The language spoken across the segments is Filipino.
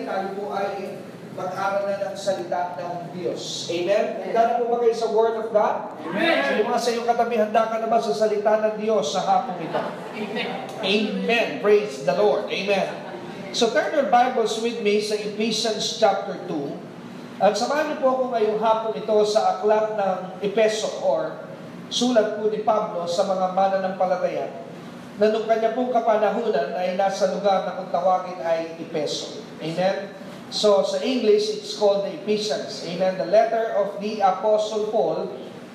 tayo po ay mag-aral na ng salita ng Diyos. Amen? Handa na po ba kayo sa Word of God? Amen. So yung mga sa iyong katabi, handa ka na ba sa salita ng Diyos sa hapong ito? Amen. Amen. Praise the Lord. Amen. So turn your Bibles with me sa Ephesians chapter 2. At samahan niyo po ako ngayong hapon ito sa aklat ng Epeso or sulat po ni Pablo sa mga mananampalataya na nung kanya pong kapanahunan ay nasa lugar na kung tawagin ay Epeso. Amen? So, sa English, it's called the Ephesians. Amen? The letter of the Apostle Paul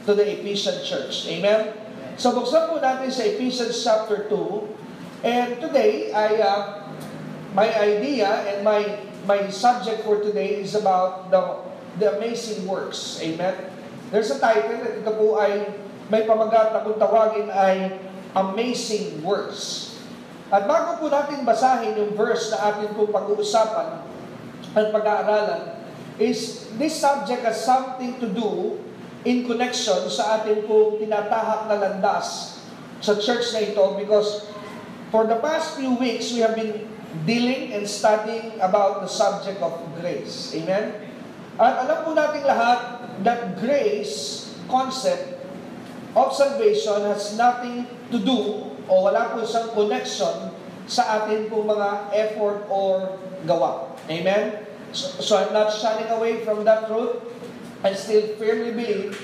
to the Ephesian church. Amen? So, buksan po natin sa Ephesians chapter 2. And today, my idea and my subject for today is about the amazing works. Amen? There's a title at ito po ay may pamagat na kung tawagin ay Amazing Works. At bago po natin basahin yung verse na atin po pag-uusapan at pag-aaralan, is this subject has something to do in connection sa ating pong tinatahak na landas sa church na ito because for the past few weeks we have been dealing and studying about the subject of grace. Amen? At alam po natin lahat that grace concept of salvation has nothing to do o wala po isang connection sa atin pong mga effort or gawa. Amen? So I'm not shying away from that truth. I still firmly believe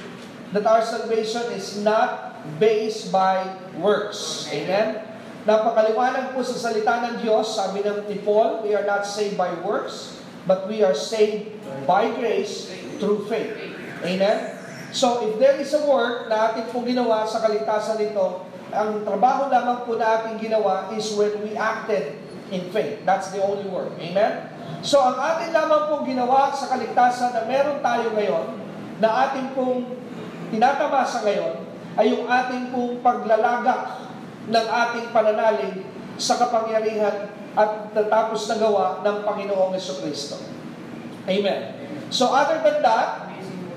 that our salvation is not based by works. Amen? Napakaliwanag po sa salita ng Diyos. Sabi ng ni Paul, we are not saved by works, but we are saved by grace through faith. Amen? So if there is a work na atin po ginawa sa kaligtasan nito, ang trabaho lamang po na ating ginawa is when we acted in faith. That's the only work. Amen? So ang atin lamang pong ginawa sa kaligtasan na meron tayo ngayon, na ating pong tinatamasa ngayon, ay yung ating pong paglalagak ng ating pananalig sa kapangyarihan at tatapos na gawa ng Panginoong Jesucristo. Amen. So other than that,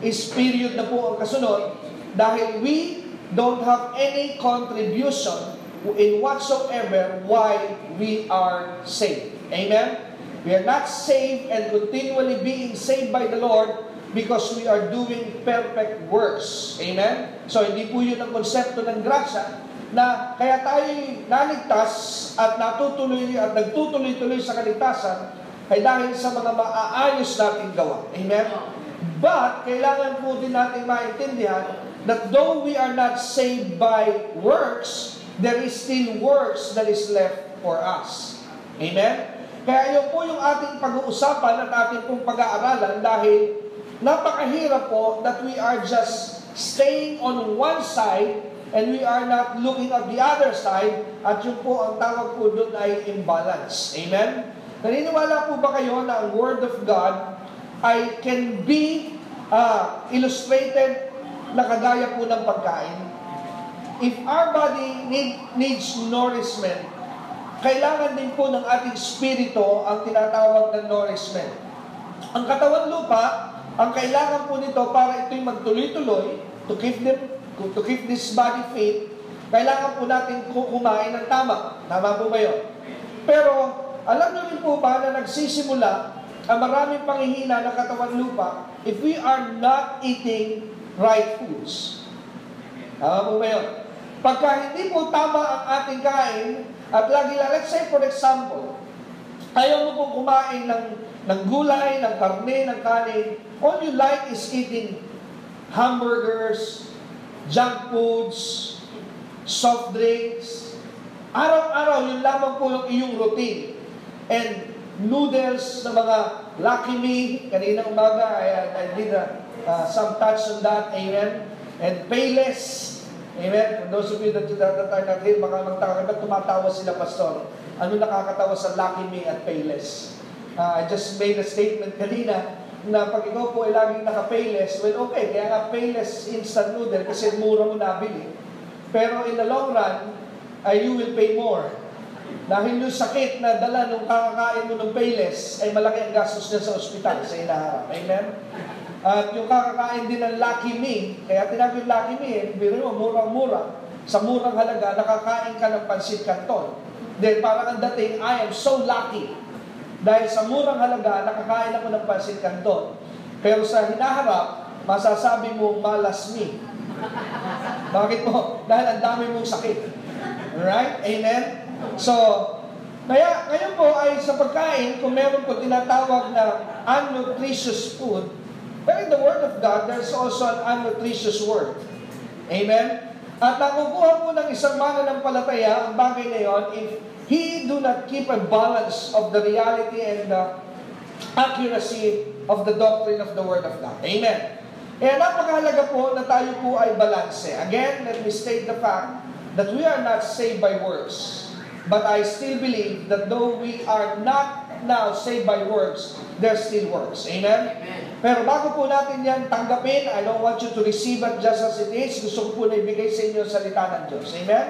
is period na po ang kasunod dahil we don't have any contribution in whatsoever why we are saved. Amen? We are not saved and continually being saved by the Lord because we are doing perfect works. Amen? So hindi po yun ang konsepto ng grasya na kaya tayo naligtas at natutuloy at nagtutuloy-tuloy sa kaligtasan ay dahil sa mga maaayos nating gawa. Amen? But kailangan po din natin maintindihan that though we are not saved by works, there is still works that is left for us. Amen? Kaya yun po yung ating pag-uusapan at ating pong pag-aaralan dahil napakahirap po that we are just staying on one side and we are not looking at the other side at yun po ang tawag po doon ay imbalance. Amen? Naniniwala po ba kayo na ang Word of God ay can be illustrated na kagaya po ng pagkain? If our body needs nourishment, kailangan din po ng ating spirito ang tinatawag ng nourishment. Ang katawan lupa, ang kailangan po nito para ito'y magtuloy-tuloy, to keep this body fit, kailangan po natin kumain ng tama. Tama po ba yun? Pero, alam niyo rin po ba na nagsisimula ang maraming panghihina ng katawan lupa if we are not eating right foods? Tama po ba yun? Pagka hindi po tama ang ating kain, at lagi lang, let's say for example, ayaw mo pong kumain ng gulay, ng karne, ng kanin, all you like is eating hamburgers, junk foods, soft drinks. Araw-araw, yun lamang po yung iyong routine. And noodles na mga Lucky Me, kanina umaga, I did some touch on that, amen. And Payless, amen. For those of you that are not here, baka magtaka, tumatawa sila, Pastor. Ano nakakatawa sa Lucky Me at Payless? I just made a statement kanina na pag ikaw po ay laging naka-Payless, well, okay, kaya nga Payless instant noodle kasi mura mo nabili. Pero in the long run, you will pay more. Dahil yung sakit na dala nung kakakain mo ng Payless, ay malaki ang gastos niya sa ospital, sa inaharap. Amen? At yung kakakain din ng Lucky Me, kaya tinawag yung Lucky Me, biro mo, murang-mura. Sa murang halaga, nakakain ka ng pansit canton. Then parang ang dating, I am so lucky. Dahil sa murang halaga, nakakain ako ng pansit canton. Pero sa hinaharap, masasabi mo, malas me. Bakit po? Dahil ang dami mong sakit. Alright? Amen? So, kaya ngayon po ay sa pagkain, kung meron po tinatawag na unnutritious food, but in the Word of God, there's also an unnutritious word. Amen? At nakukuha po ng isang mananampalataya ang bagay na yon if he do not keep a balance of the reality and the accuracy of the doctrine of the Word of God. Amen? Kaya napakahalaga po na tayo po ay balanse. Again, let me state the fact that we are not saved by works. But I still believe that though we are not now saved by works, there still works. Amen? Pero bago po natin yan tanggapin, I don't want you to receive it just as it is. Gusto ko po na ibigay sa inyo ang salita ng Diyos. Amen?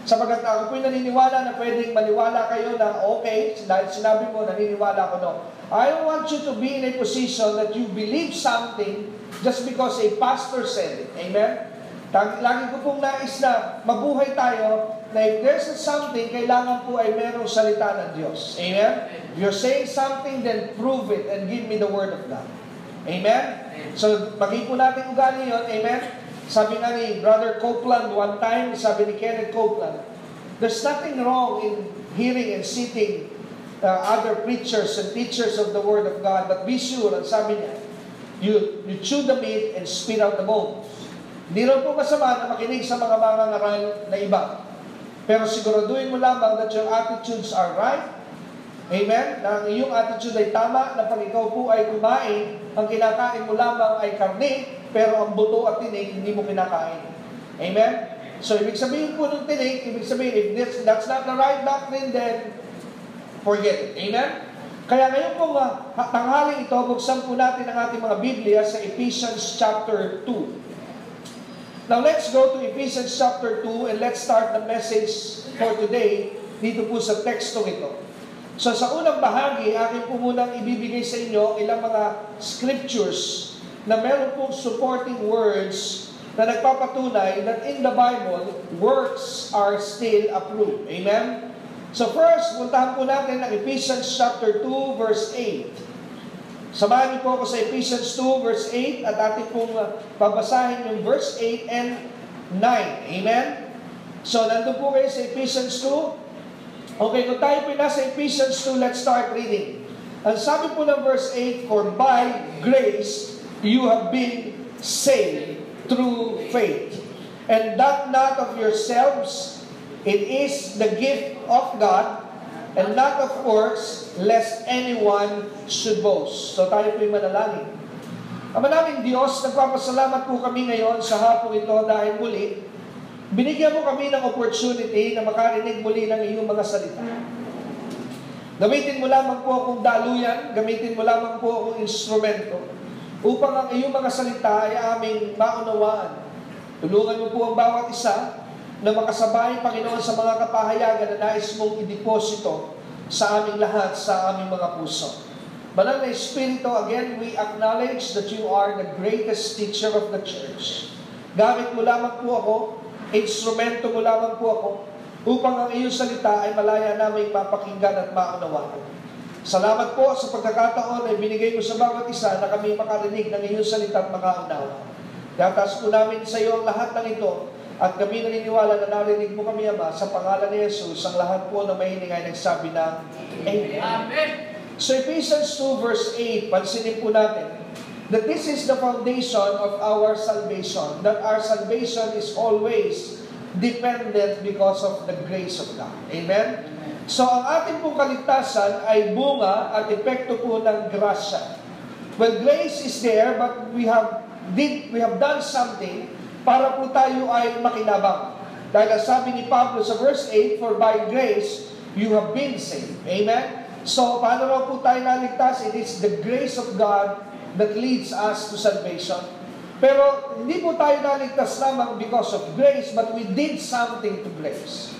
Sapagkat ako po'y naniniwala na pwedeng maniwala kayo na okay, dahil sinabi mo, naniniwala ko no. I don't want you to be in a position that you believe something just because a pastor said it. Amen? Lagi ko pong nais na mabuhay tayo na if there's something, kailangan po ay merong salita ng Diyos. Amen? If you're saying something, then prove it and give me the Word of God. Amen? So, maging po natin ugali yun. Amen? Sabi nga ni Brother Copeland one time, sabi ni Kenneth Copeland, there's nothing wrong in hearing and sitting other preachers and teachers of the Word of God, but be sure, ang sabi niya, you chew the meat and spit out the bones. Hindi rin po masama na makinig sa mga mangangaral na iba. Pero siguraduhin mo lamang that your attitudes are right. Amen? Na ang iyong attitude ay tama, na pag ikaw po ay kumain, ang kinakain mo lamang ay karne, pero ang buto at tinig, hindi mo kinakain. Amen? So, ibig sabihin po ng tinig, ibig sabihin, if that's not the right doctrine, then forget it. Amen? Kaya ngayon po tanghaling ito, buksan po natin ang ating mga Biblia sa Ephesians chapter 2. Now, let's go to Ephesians chapter 2 and let's start the message for today dito po sa tekstong ito. So, sa unang bahagi, akin po munang ibibigay sa inyo ilang mga scriptures na meron pong supporting words na nagpapatunay that in the Bible, works are still approved. Amen? So first, puntahan po natin ang Ephesians chapter 2 verse 8. Samahan niyo po ako sa Ephesians 2 verse 8 at ating pong babasahin yung verse 8 and 9. Amen? So nandun po kayo sa Ephesians 2. Okay, kung tayo po nasa Ephesians 2, let's start reading. Ang sabi po ng verse 8, for by grace you have been saved through faith. And that not of yourselves, it is the gift of God, and not of works, lest anyone should boast. So tayo po'y manalangin. Ama naming Diyos, nagpapasalamat po kami ngayon sa hapong ito dahil muli, binigyan mo kami ng opportunity na makarinig muli ng iyong mga salita. Gamitin mo lamang po akong daluyan, gamitin mo lamang po akong instrumento, upang ang iyong mga salita ay aming maunawaan. Tulungan mo po ang bawat isa na makasabay, Panginoon, sa mga kapahayagan na nais mong ideposito sa aming lahat, sa aming mga puso. Banal na Espiritu, again, we acknowledge that you are the greatest teacher of the church. Gamit mo lamang po ako, instrumento mo lamang po ako, upang ang iyong salita ay malaya namin mapakinggan at maunawaan. Salamat po sa pagkakataon na binigay mo sa bawat isa na kami makarinig ng iyong salita at makaunawa. Tatas po namin sa iyo ang lahat ng ito at kami naniniwala na narinig mo kami, Ama, sa pangalan ni Jesus, ang lahat po na may hining ay nagsabi ng Amen. Amen. So Ephesians 2 verse 8, pansinin po natin that this is the foundation of our salvation, that our salvation is always dependent because of the grace of God. Amen? So ang ating pong kaligtasan ay bunga at epekto po ng grasya. Well, grace is there, but we have done something para po tayo ay makinabang. Dahil sabi ni Pablo sa verse 8, for by grace you have been saved. Amen? So, paano raw po tayo naligtas? It is the grace of God that leads us to salvation. Pero hindi po tayo naligtas lamang because of grace, but we did something to grace.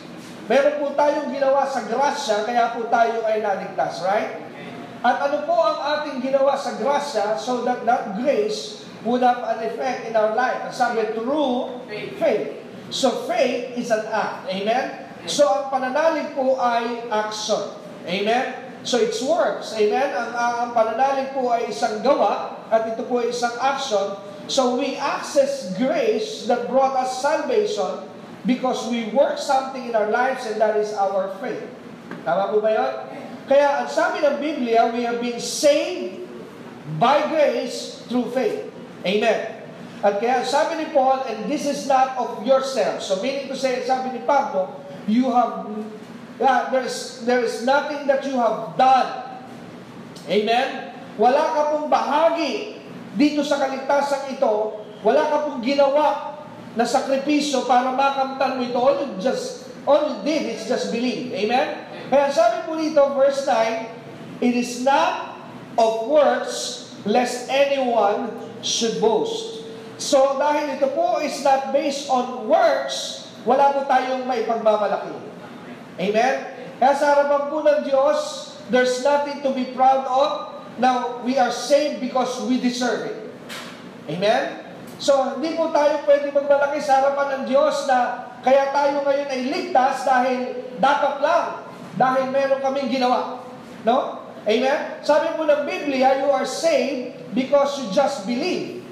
Meron po tayong ginawa sa grasya, kaya po tayo ay naligtas, right? At ano po ang ating ginawa sa grasya so that that grace would have an effect in our life? Ang sabi, through faith. So faith is an act. Amen? So ang pananalig po ay action. Amen? So it's works. Amen? Ang pananalig po ay isang gawa at ito po ay isang action. So we access grace that brought us salvation because we work something in our lives and that is our faith. Tama po ba yun? Kaya ang sabi ng Biblia, we have been saved by grace through faith. Amen. At kaya sabi ni Paul, and this is not of yourself. So meaning to say, sabi ni Pablo, there is nothing that you have done. Amen? Wala ka pong bahagi dito sa kaligtasan ito. Wala ka pong ginawa na sakripisyo para makamtan mo ito. All you did is just believe. Amen? Kaya sabi po dito, verse 9, it is not of works lest anyone should boast. So dahil ito po is not based on works, wala po tayong maipagmamalaki. Amen? Kaya sa harapan po ng Diyos, there's nothing to be proud of. Now, we are saved because we deserve it. Amen? So, hindi po tayo pwede magmalaki sa harapan ng Diyos na kaya tayo ngayon ay ligtas dahil dapat lang, dahil meron kaming ginawa. No? Amen? Sabi po ng Biblia, you are saved because you just believe.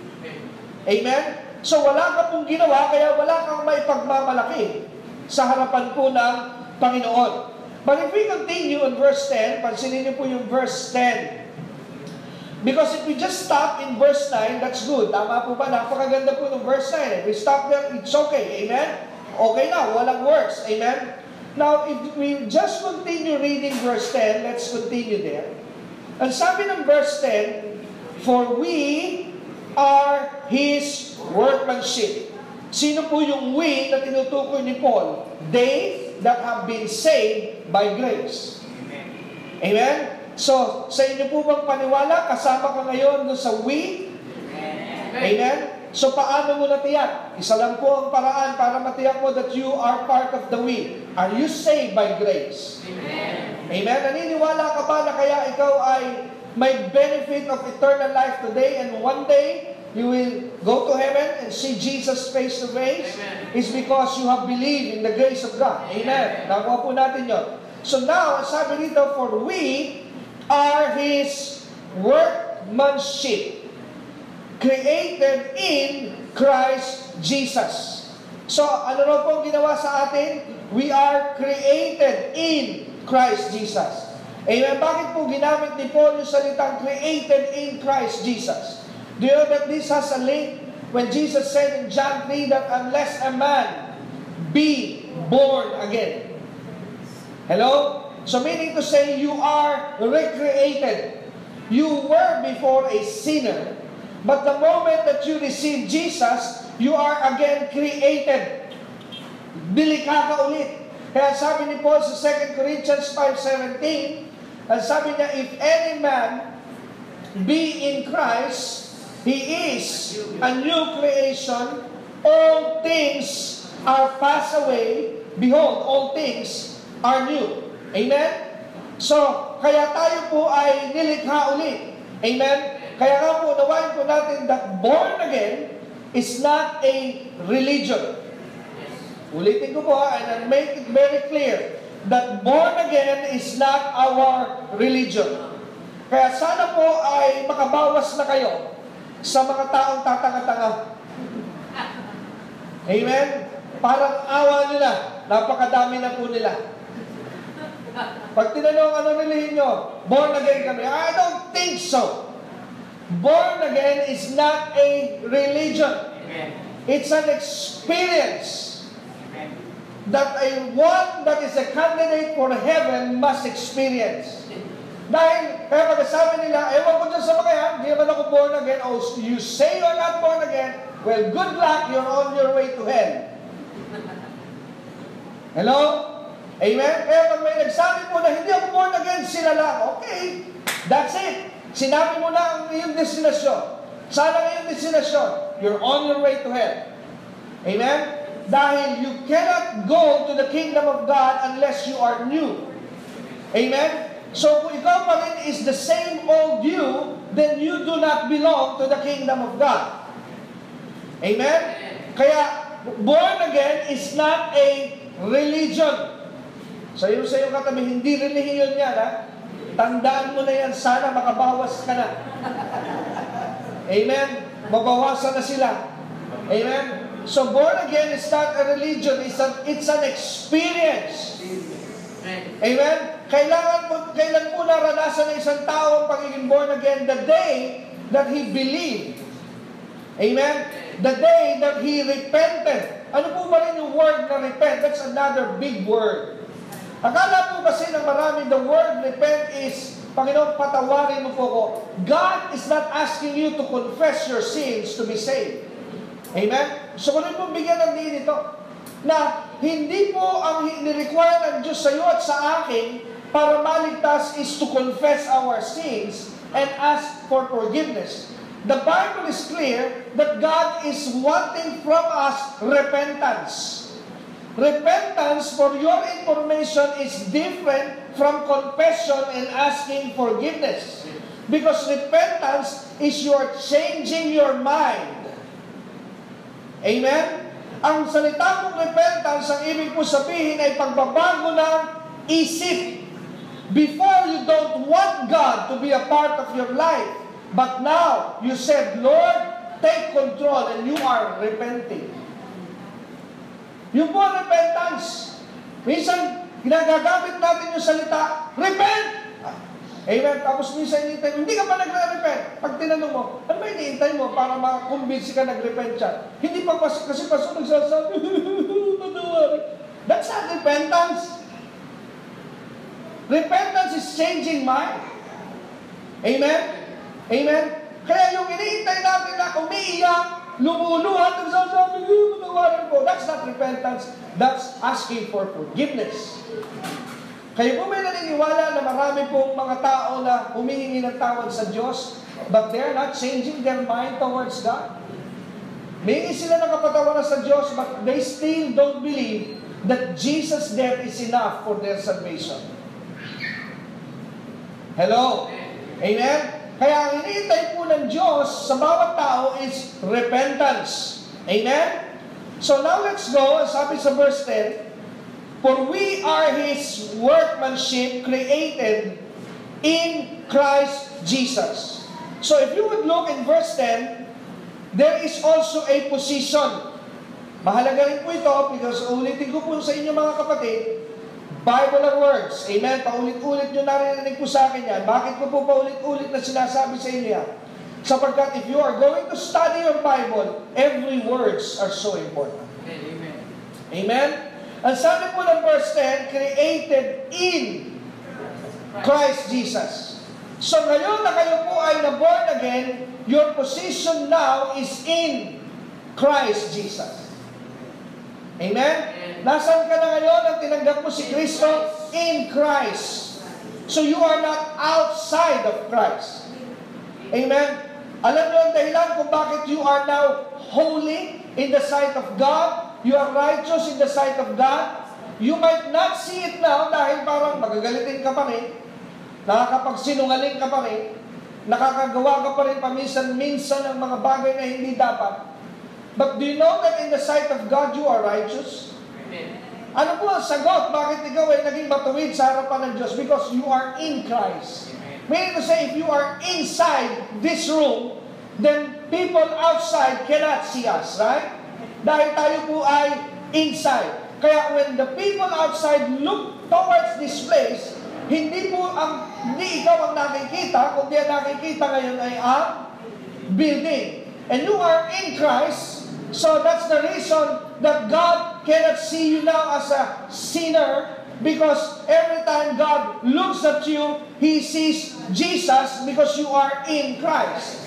Amen? So, wala ka pong ginawa, kaya wala kang maipagmamalaki sa harapan po ng Panginoon. But if we continue in verse 10, pansinin niyo po yung verse 10. Because if we just stop in verse 9, that's good. Tama po ba? Napakaganda po ng verse 9. If we stop there, it's okay. Amen? Okay na, walang works. Amen? Now, if we just continue reading verse 10, let's continue there. Ang sabi ng verse 10, for we are His workmanship. Sino po yung we na tinutukoy ni Paul? They that have been saved by grace. Amen? So, sa inyo po bang paniwala, kasama ka ngayon doon sa we? Amen? So, paano mo natiyak? Isa lang po ang paraan para matiyak mo that you are part of the we. Are you saved by grace? Amen? Naniniwala ka ba na kaya ikaw ay may benefit of eternal life today and one day you will go to heaven and see Jesus face to face? It's because you have believed in the grace of God. Amen? Nakuha po natin yun. So now, sabi dito, for we are His workmanship, created in Christ Jesus. So, ano raw po ang ginawa sa atin? We are created in Christ Jesus. Amen? Bakit po ginamit ni Paul yung salitang created in Christ Jesus? Do you know that this has a link when Jesus said in John 3 that unless a man be born again? Hello? So meaning to say, you are recreated. You were before a sinner, but the moment that you receive Jesus, you are again created. Bilikha ka ulit. Kaya sabi ni Paul sa 2 Corinthians 5:17, sabi niya, if any man be in Christ, he is a new creation. All things are passed away. Behold, all things are new. Amen? So, kaya tayo po ay nilikha ulit. Amen? Kaya nga po, nawain po natin that born again is not a religion. Ulitin ko po and I'll make it very clear that born again is not our religion. Kaya sana po ay makabawas na kayo sa mga taong tatanga-tanga. Amen? Parang awa nila, napakadami na po nila. Pag tinanong ano relihiyon nyo, born again kami. I don't think so. Born again is not a religion. It's an experience that one that is a candidate for heaven must experience. Dahil, kaya pagkasabi nila, ewan ko dyan sa mga yan, hindi naman ako born again. Oh, you say you're not born again, well, good luck, you're on your way to hell. Hello? Amen? Kaya pag may nagsabi po na hindi ako born again, sila lang. Okay, that's it. Sinabi mo na ang iyong destinasyon. Sana ang iyong destinasyon. You're on your way to hell. Amen? Dahil you cannot go to the kingdom of God unless you are new. Amen? So kung ikaw pa rin is the same old you, then you do not belong to the kingdom of God. Amen? Kaya born again is not a religion. Sa iyo katabi, hindi relihiyon yan, ha? Tandaan mo na yan, sana makabawas ka na. Amen? Mabawasan na sila. Amen? So born again is not a religion, it's an experience. Amen? Kailan po naranasan ng isang tao ang pagiging born again? The day that he believed. Amen? The day that he repented. Ano po ba rin yung word na repent? That's another big word. Akala po kasi ng marami, the word repent is, Panginoon, patawarin mo po ko. God is not asking you to confess your sins to be saved. Amen? So kung po bigyan ng diin ito, na hindi po ang ni-require ng Diyos sa iyo at sa akin para maligtas is to confess our sins and ask for forgiveness. The Bible is clear that God is wanting from us repentance. Repentance, for your information, is different from confession and asking forgiveness. Because repentance is your changing your mind. Amen? Ang salita mong repentance, ang ibig po sabihin ay pagbabago ng isip. Before, you don't want God to be a part of your life. But now, you said, Lord, take control, and you are repenting. Yung po repentance. Minsan, ginagagamit natin yung salita, repent! Amen. Tapos minsan hindi ka pa nagre-repent. Pag tinanong mo, ano ba iniintay mo para makakumbinsi ka nag-repent siya? Hindi pa kasi paso nagsasabi, that's not repentance. Repentance is changing mind. Amen? Amen? Kaya yung iniintay natin na umiiyak, lumuluhan, nagsasabi, matawarin ko. That's not repentance. That's asking for forgiveness. Kayo po may naniniwala na marami pong mga tao na humihingi ng tawad sa Diyos, but they're not changing their mind towards God? Humihingi sila ng kapatawaran sa Diyos, but they still don't believe that Jesus' death is enough for their salvation. Hello? Amen? Kaya ang iniintay po ng Diyos sa bawat tao is repentance. Amen? So now let's go. Sabi sa verse 10, for we are His workmanship created in Christ Jesus. So if you would look in verse 10, there is also a position. Mahalaga rin po ito because ulitin ko po sa inyo mga kapatid, Bible and words. Amen? Paulit-ulit nyo narinig po sa akin yan. Bakit ko po paulit-ulit na sinasabi sa inyo yan? Sapagkat if you are going to study your Bible, every words are so important. Amen. Amen? Ang sabi po ng verse 10, created in Christ Jesus. So ngayon na kayo po ay na-born again, your position now is in Christ Jesus. Amen? Nasaan ka na ngayon ang tinanggap mo si Kristo? In Christ. So you are not outside of Christ. Amen? Alam niyo ang dahilan kung bakit you are now holy in the sight of God? You are righteous in the sight of God. You might not see it now dahil parang magagalitin ka pa rin, nakakapagsinungaling ka pa rin, nakakagawa ka pa rin paminsan-minsan ng mga bagay na hindi dapat. But do you know that in the sight of God you are righteous? Ano po ang sagot? Bakit ikaw ay naging matuwid sa harapan ng Diyos? Because you are in Christ. Meaning to say, if you are inside this room, then people outside cannot see us, right? Dahil tayo po ay inside. Kaya when the people outside look towards this place, hindi ikaw ang nakikita, kundi ang nakikita ngayon ay ang building. And you are in Christ, so that's the reason that God cannot see you now as a sinner, because every time God looks at you, He sees Jesus because you are in Christ.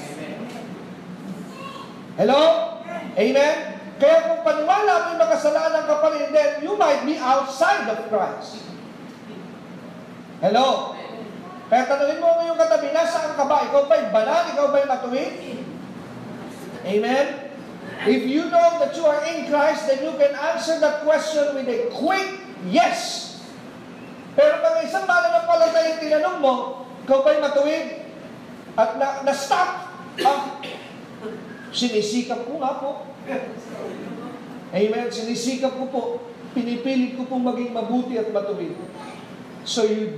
Hello? Amen? Kaya kung paniwala mo'y makasalanan ka pa rin, then you might be outside of Christ. Hello? Kaya tanungin mo yung katabi, nasaan ka ba? Ikaw ba'y banal? Ikaw ba'y matuwid? Amen? If you know that you are in Christ, then you can answer that question with a quick yes. Pero pag isang mananampalataya tinanong mo, ikaw ba'y matuwid? At na-stop. Sinisikap ko nga po. Amen? Sinisikap ko po. Pinipilit ko pong maging mabuti at matuwid. So you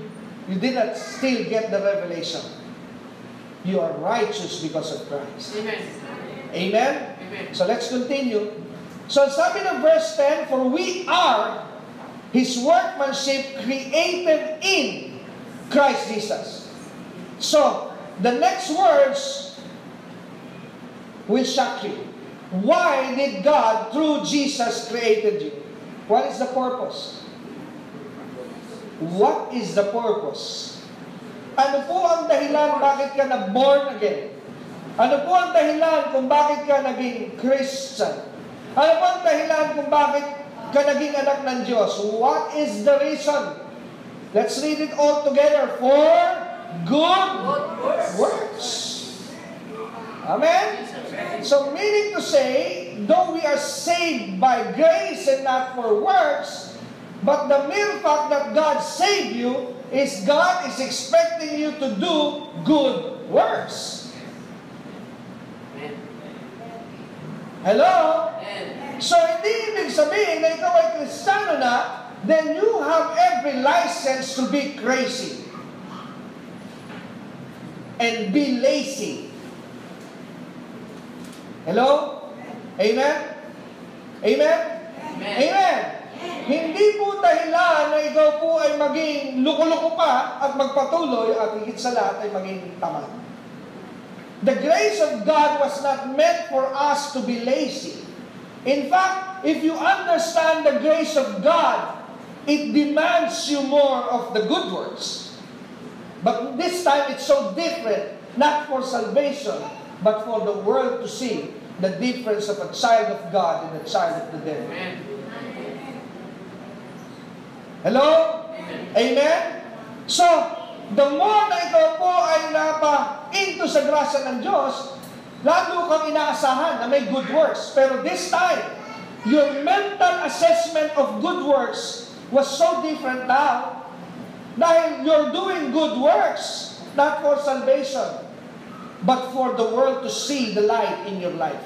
you did not still get the revelation. You are righteous because of Christ. Amen. Amen? Amen. So let's continue. So sabi ng verse 10, for we are His workmanship created in Christ Jesus. So, the next words will shock you. Why did God, through Jesus, created you? What is the purpose? What is the purpose? Ano po ang dahilan bakit ka na-born again? Ano po ang dahilan kung bakit ka naging Christian? Ano po ang dahilan kung bakit ka naging anak ng Diyos? What is the reason? Let's read it all together. For good works. Amen? So meaning to say, though we are saved by grace and not for works, but the mere fact that God saved you is God is expecting you to do good works. Hello? So hindi ibig sabihin na ikaw ay Kristiyano na, then you have every license to be crazy and be lazy. Hello? Amen? Amen? Amen. Amen. Hindi po dahilan na ikaw po ay maging luko-luko pa at magpatuloy at higit sa lahat ay maging tamad. The grace of God was not meant for us to be lazy. In fact, if you understand the grace of God, it demands you more of the good works. But this time it's so different, not for salvation, but for the world to see the difference of a child of God and a child of the devil. Amen. Hello? Amen? So, the more na ikaw po ay into sa grasya ng Diyos, lalo kang inaasahan na may good works. Pero this time, your mental assessment of good works was so different now. Dahil you're doing good works, not for salvation, but for the world to see the light in your life.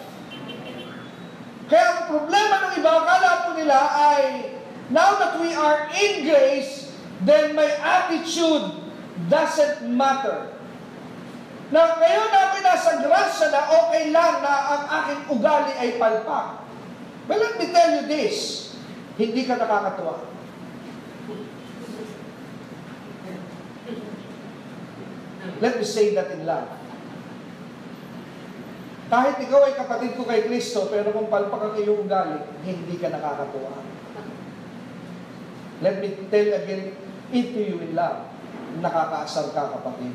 Kaya ang problema ng iba, akala po nila ay, now that we are in grace, then my attitude doesn't matter. Na ngayon namin nasa grasya na okay lang na ang aking ugali ay palpak. But let me tell you this, hindi ka nakakatuwa. Let me say that in love. Kahit ikaw ay kapatid ko kay Kristo, pero kung palpak ang iyong ugali, hindi ka nakakatuwa. Let me tell again, it to you in love, nakakaasar ka, kapatid.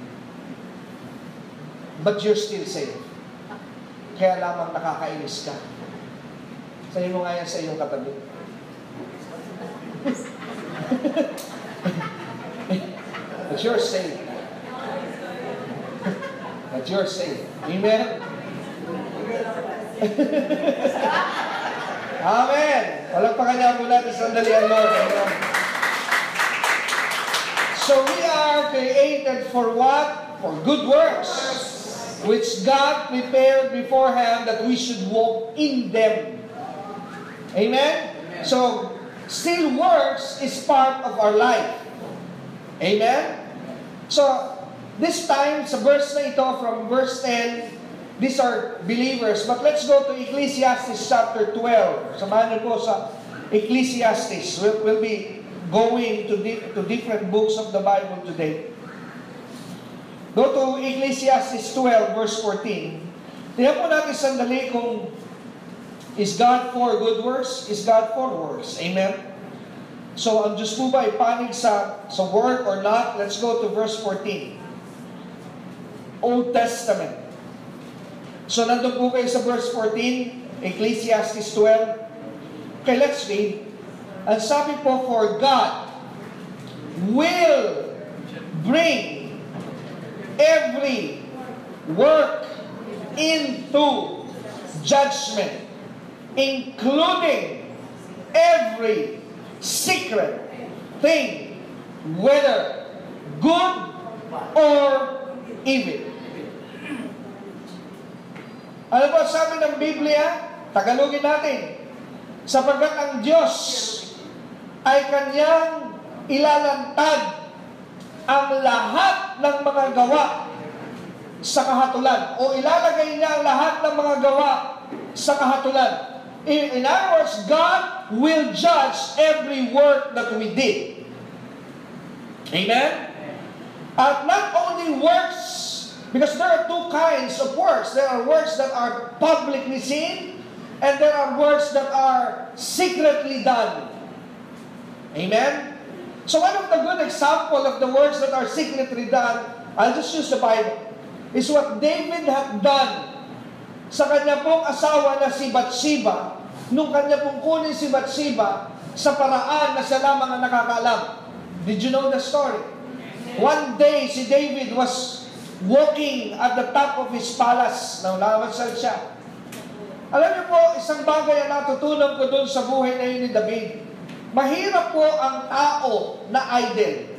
But you're still safe. Kaya lamang nakakainis ka. Sabi mo nga yan sa iyong katabi. But you're safe. But you're safe. Amen? Amen! Walang pakanya po natin sandali ang Lord. Amen? So we are created for what? For good works, which God prepared beforehand that we should walk in them. Amen? So, still works is part of our life. Amen? So, this time, sa verse na ito, from verse 10, these are believers. But let's go to Ecclesiastes chapter 12. Samahan niyo po sa Ecclesiastes. We'll be going to different books of the Bible today. Go to Ecclesiastes 12, verse 14. Tingnan po natin sandali kung is God for good works? Is God for works? Amen? So, ang Diyos po ba ay panig sa work or not? Let's go to verse 14. Old Testament. So, nandun po kayo sa verse 14, Ecclesiastes 12. Okay, let's read. Ang sabi po, for God will bring every work into judgment, including every secret thing, whether good or evil. Ano po sabi ng Biblia? Tagalogin natin. Sapagkat ang Diyos ay kanyang ilalantad ang lahat ng mga gawa sa kahatulan. O ilalagay niya ang lahat ng mga gawa sa kahatulan. In other words, God will judge every work that we did. Amen? At not only works, because there are two kinds of works. There are works that are publicly seen, and there are works that are secretly done. Amen? So one of the good example of the works that are secretly done, I'll just use the Bible, is what David had done sa kanya pong asawa na si Bathsheba, nung kanya pong kunin si Bathsheba sa paraan na siya lamang ang nakakaalam. Did you know the story? One day, si David was walking at the top of his palace. Nawasal siya. Alam niyo po, isang bagay na natutunan ko doon sa buhay na yun ni David. Mahirap po ang tao na idle.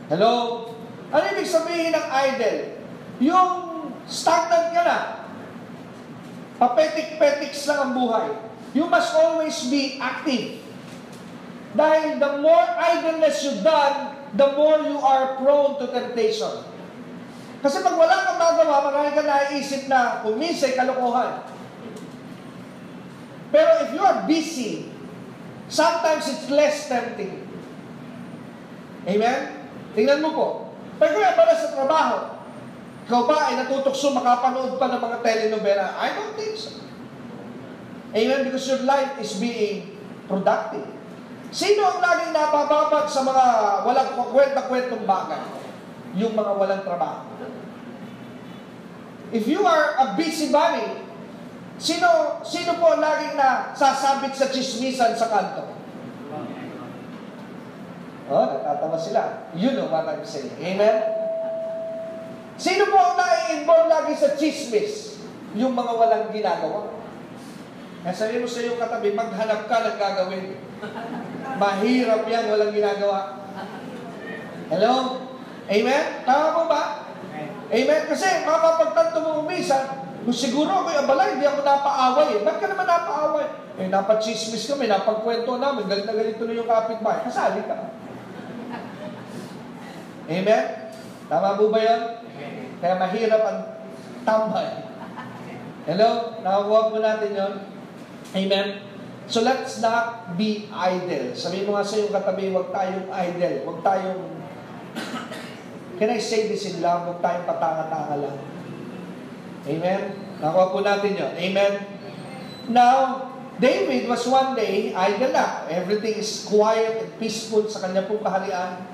Hello? Ano ibig sabihin ng idle? Yung stagnant ka na. Papetik-petiks lang ang buhay. You must always be active. Dahil the more idleness you've done, the more you are prone to temptation. Kasi pag wala kang magawa, marami ka naiisip na kumisay kalokohan. Pero if you are busy, sometimes it's less tempting. Amen? Tingnan mo po. Pag kaya pala sa trabaho, ikaw ba ay natutokso makapanood pa ng mga telenovela? I don't think so. Amen? Because your life is being productive. Sino ang laging napababag sa mga walang kwenta-kwentong bagay? Yung mga walang trabaho. If you are a busybody, Sino po laging na sasabit sa chismisan sa kanto? Oh, natatawa sila. You know what I'm saying. Amen? Sino po ang nai-involve lagi sa chismis? Yung mga walang ginagawa. Kaya sabihin mo sa iyong katabi, maghanap ka ng gagawin. Mahirap yan, walang ginagawa. Hello? Amen? Tama po ba? Amen? Kasi mapapagtanto mo umisa, kung siguro ako'y abala, hindi ako napaaway eh. Ba't ka naman napaaway? Eh, napachismis kami, napagkwento namin, galit na galit tuloy yung kapitbahay. Kasali ka. Amen? Tama po ba yan? Kaya mahirap ang tambay. Hello? Nakakuha po natin yun? Amen? So let's not be idle. Sabihin mo nga sa iyong katabi, huwag tayong idle. Huwag tayong, can I say this in love? Huwag tayong patanga-tanga lang. Amen? Nakuha po natin yun. Amen? Now, David was one day idle na. Everything is quiet and peaceful sa kanya pong kaharian.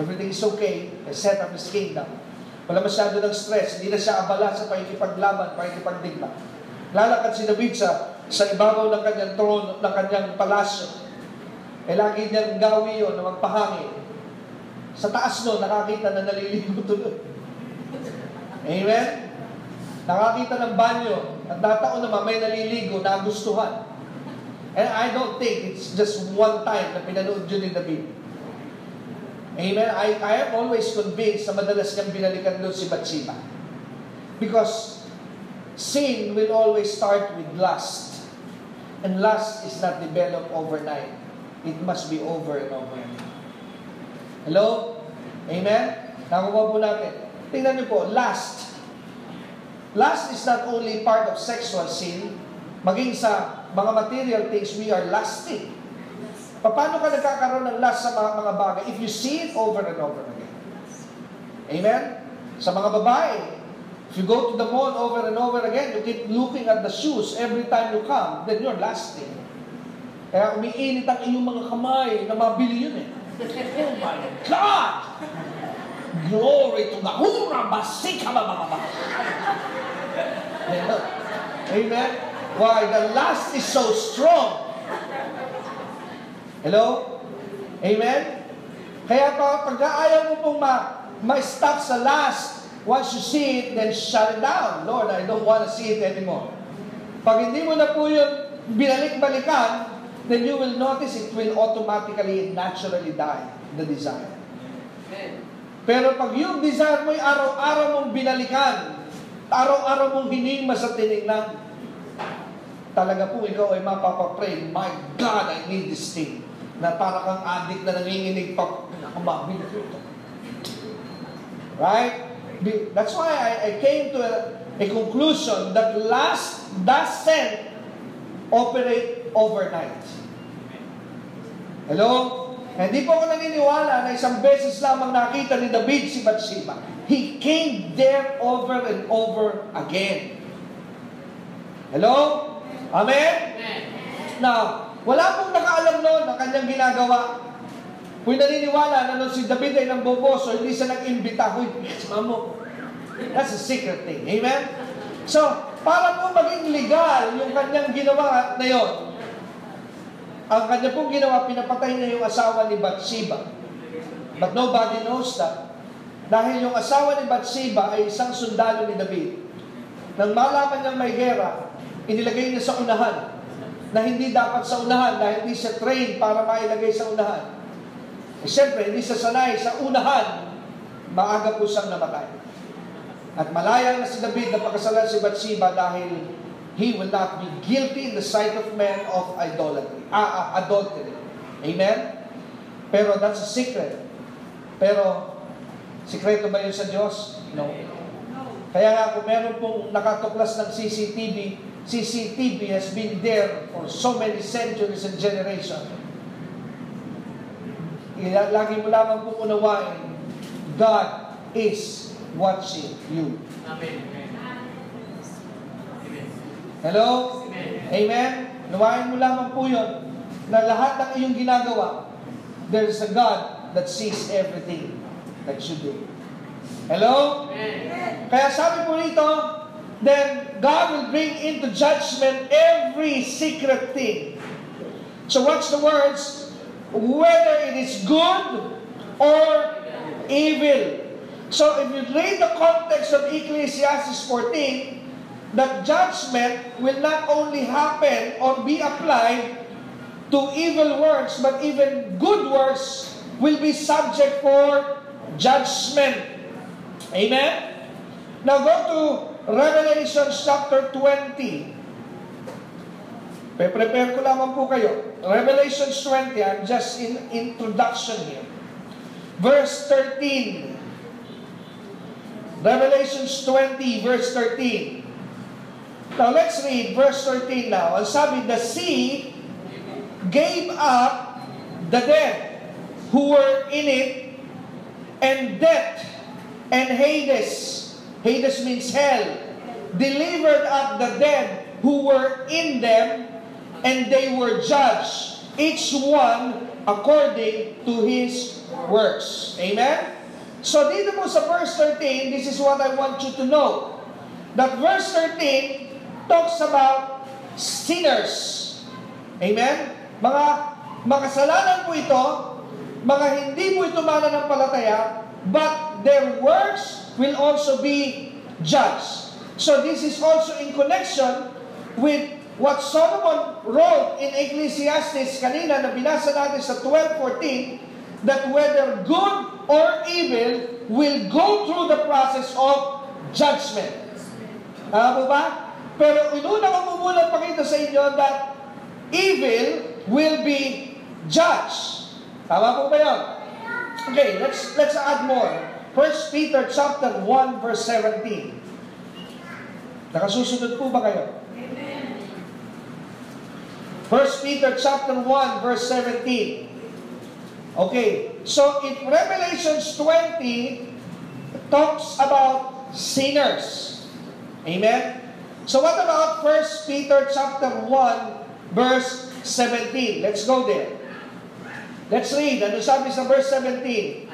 Everything is okay. He set up his kingdom. Wala masyado ng stress. Hindi na siya abala sa pakikipaglaban, pakikipagdigma. Lalakad si David sa ibabaw ng kanyang trono, ng kanyang palasyo. Eh lagi niyang gawi yun na magpahangin. Sa taas no, nakakita na naliligo tuloy. Amen? Nakakita ng banyo, at nataon naman may naliligo na gustuhan. And I don't think it's just one time na pinanood yun ni David. Amen? I am always convinced na madalas niyang binalikan doon si Bathsheba. Because sin will always start with lust. And lust is not developed overnight. It must be over and over. Hello? Amen? Nakuha po natin. Tingnan niyo po, lust. Lust is not only part of sexual sin, maging sa mga material things, we are lusting. Paano ka nagkakaroon ng lust sa mga bagay? If you see it over and over again. Amen? Sa mga babae, if you go to the mall over and over again, you keep looking at the shoes every time you come, then you're lusting. Kaya umiinit ang iyong mga kamay na mabili yun eh. Oh my God! Glory to God! Hura basika bababa! Amen? Why? The lust is so strong. Hello? Amen? Kaya pag ayaw mo pong ma-stop sa lust, once you see it, then shut it down. Lord, I don't want to see it anymore. Pag hindi mo na po yun binalik-balikan, then you will notice it will automatically, naturally die, the desire. Pero pag yung desire mo araw-araw mong binalikan, araw-araw mong hinima sa tinignan, talaga po ikaw ay mapapapray, my God, I need this thing. na para kang addict na nanginginig pa, pinakababing ito. Right? That's why I came to a conclusion that lust doesn't operate overnight. Hello? Hindi po ako naniniwala na isang beses lamang nakita ni David si Bathsheba. He came there over and over again. Hello? Amen? Now, wala pong nakaalam noon ng kanyang ginagawa. Kung naniniwala na nung si David ay namboboso, hindi siya nag-imbita. Huy, mamo. That's a secret thing. Amen? So, para po maging legal yung kanyang ginawa na yon, ang kanya pong ginawa, pinapatay niya yung asawa ni Bathsheba. But nobody knows that. Dahil yung asawa ni Bathsheba ay isang sundalo ni David. Nang malaman niyang may gera, inilagay niya sa unahan, na hindi dapat sa unahan dahil hindi siya trained para mailagay sa unahan. Eh, siyempre, hindi siya sanay sa unahan, maaga po siyang namatay. At malaya na si David na pakasalan si Bathsheba dahil he will not be guilty in the sight of men of adultery. Amen? Pero that's a secret. Pero, sikreto ba yun sa Diyos? No. Kaya nga kung meron pong nakatuklas ng CCTV has been there for so many centuries and generations. Lagi mo lamang pong unawain, God is watching you. Amen. Hello? Amen? Nawain mo lamang po yun na lahat ng iyong ginagawa, there's a God that sees everything that you do. Hello? Amen. Kaya sabi po rito, then God will bring into judgment every secret thing. So watch the words, whether it is good or evil. So if you read the context of Ecclesiastes 14, that judgment will not only happen or be applied to evil works, but even good works will be subject for judgment. Amen? Now go to Revelation chapter 20. Prepare ko lamang po kayo. Revelation 20, I'm just in introduction here. Verse 13. Revelation 20, verse 13. Now let's read verse 13 now. Ang sabi, the sea gave up the dead who were in it, and death and Hades, Hades means hell, delivered up the dead who were in them, and they were judged, each one according to his works. Amen? So dito po sa verse 13, this is what I want you to know. That verse 13 talks about sinners. Amen? Mga makasalanan po ito, mga hindi po ito mananampalataya, but their works will also be judged. So this is also in connection with what Solomon wrote in Ecclesiastes kanina na binasa natin sa 12:14, that whether good or evil will go through the process of judgment. Tama po ba? Pero inuna ko po muna pakita sa inyo that evil will be judged. Tama po ba yun? Okay, let's add more. 1 Peter chapter 1 verse 17. Nakasusunod po ba kayo? Amen. 1 Peter chapter 1 verse 17. Okay, so in Revelation 20 talks about sinners. Amen? So what about 1 Peter chapter 1 verse 17? Let's go there. Let's read. Ano sabi sa verse 17?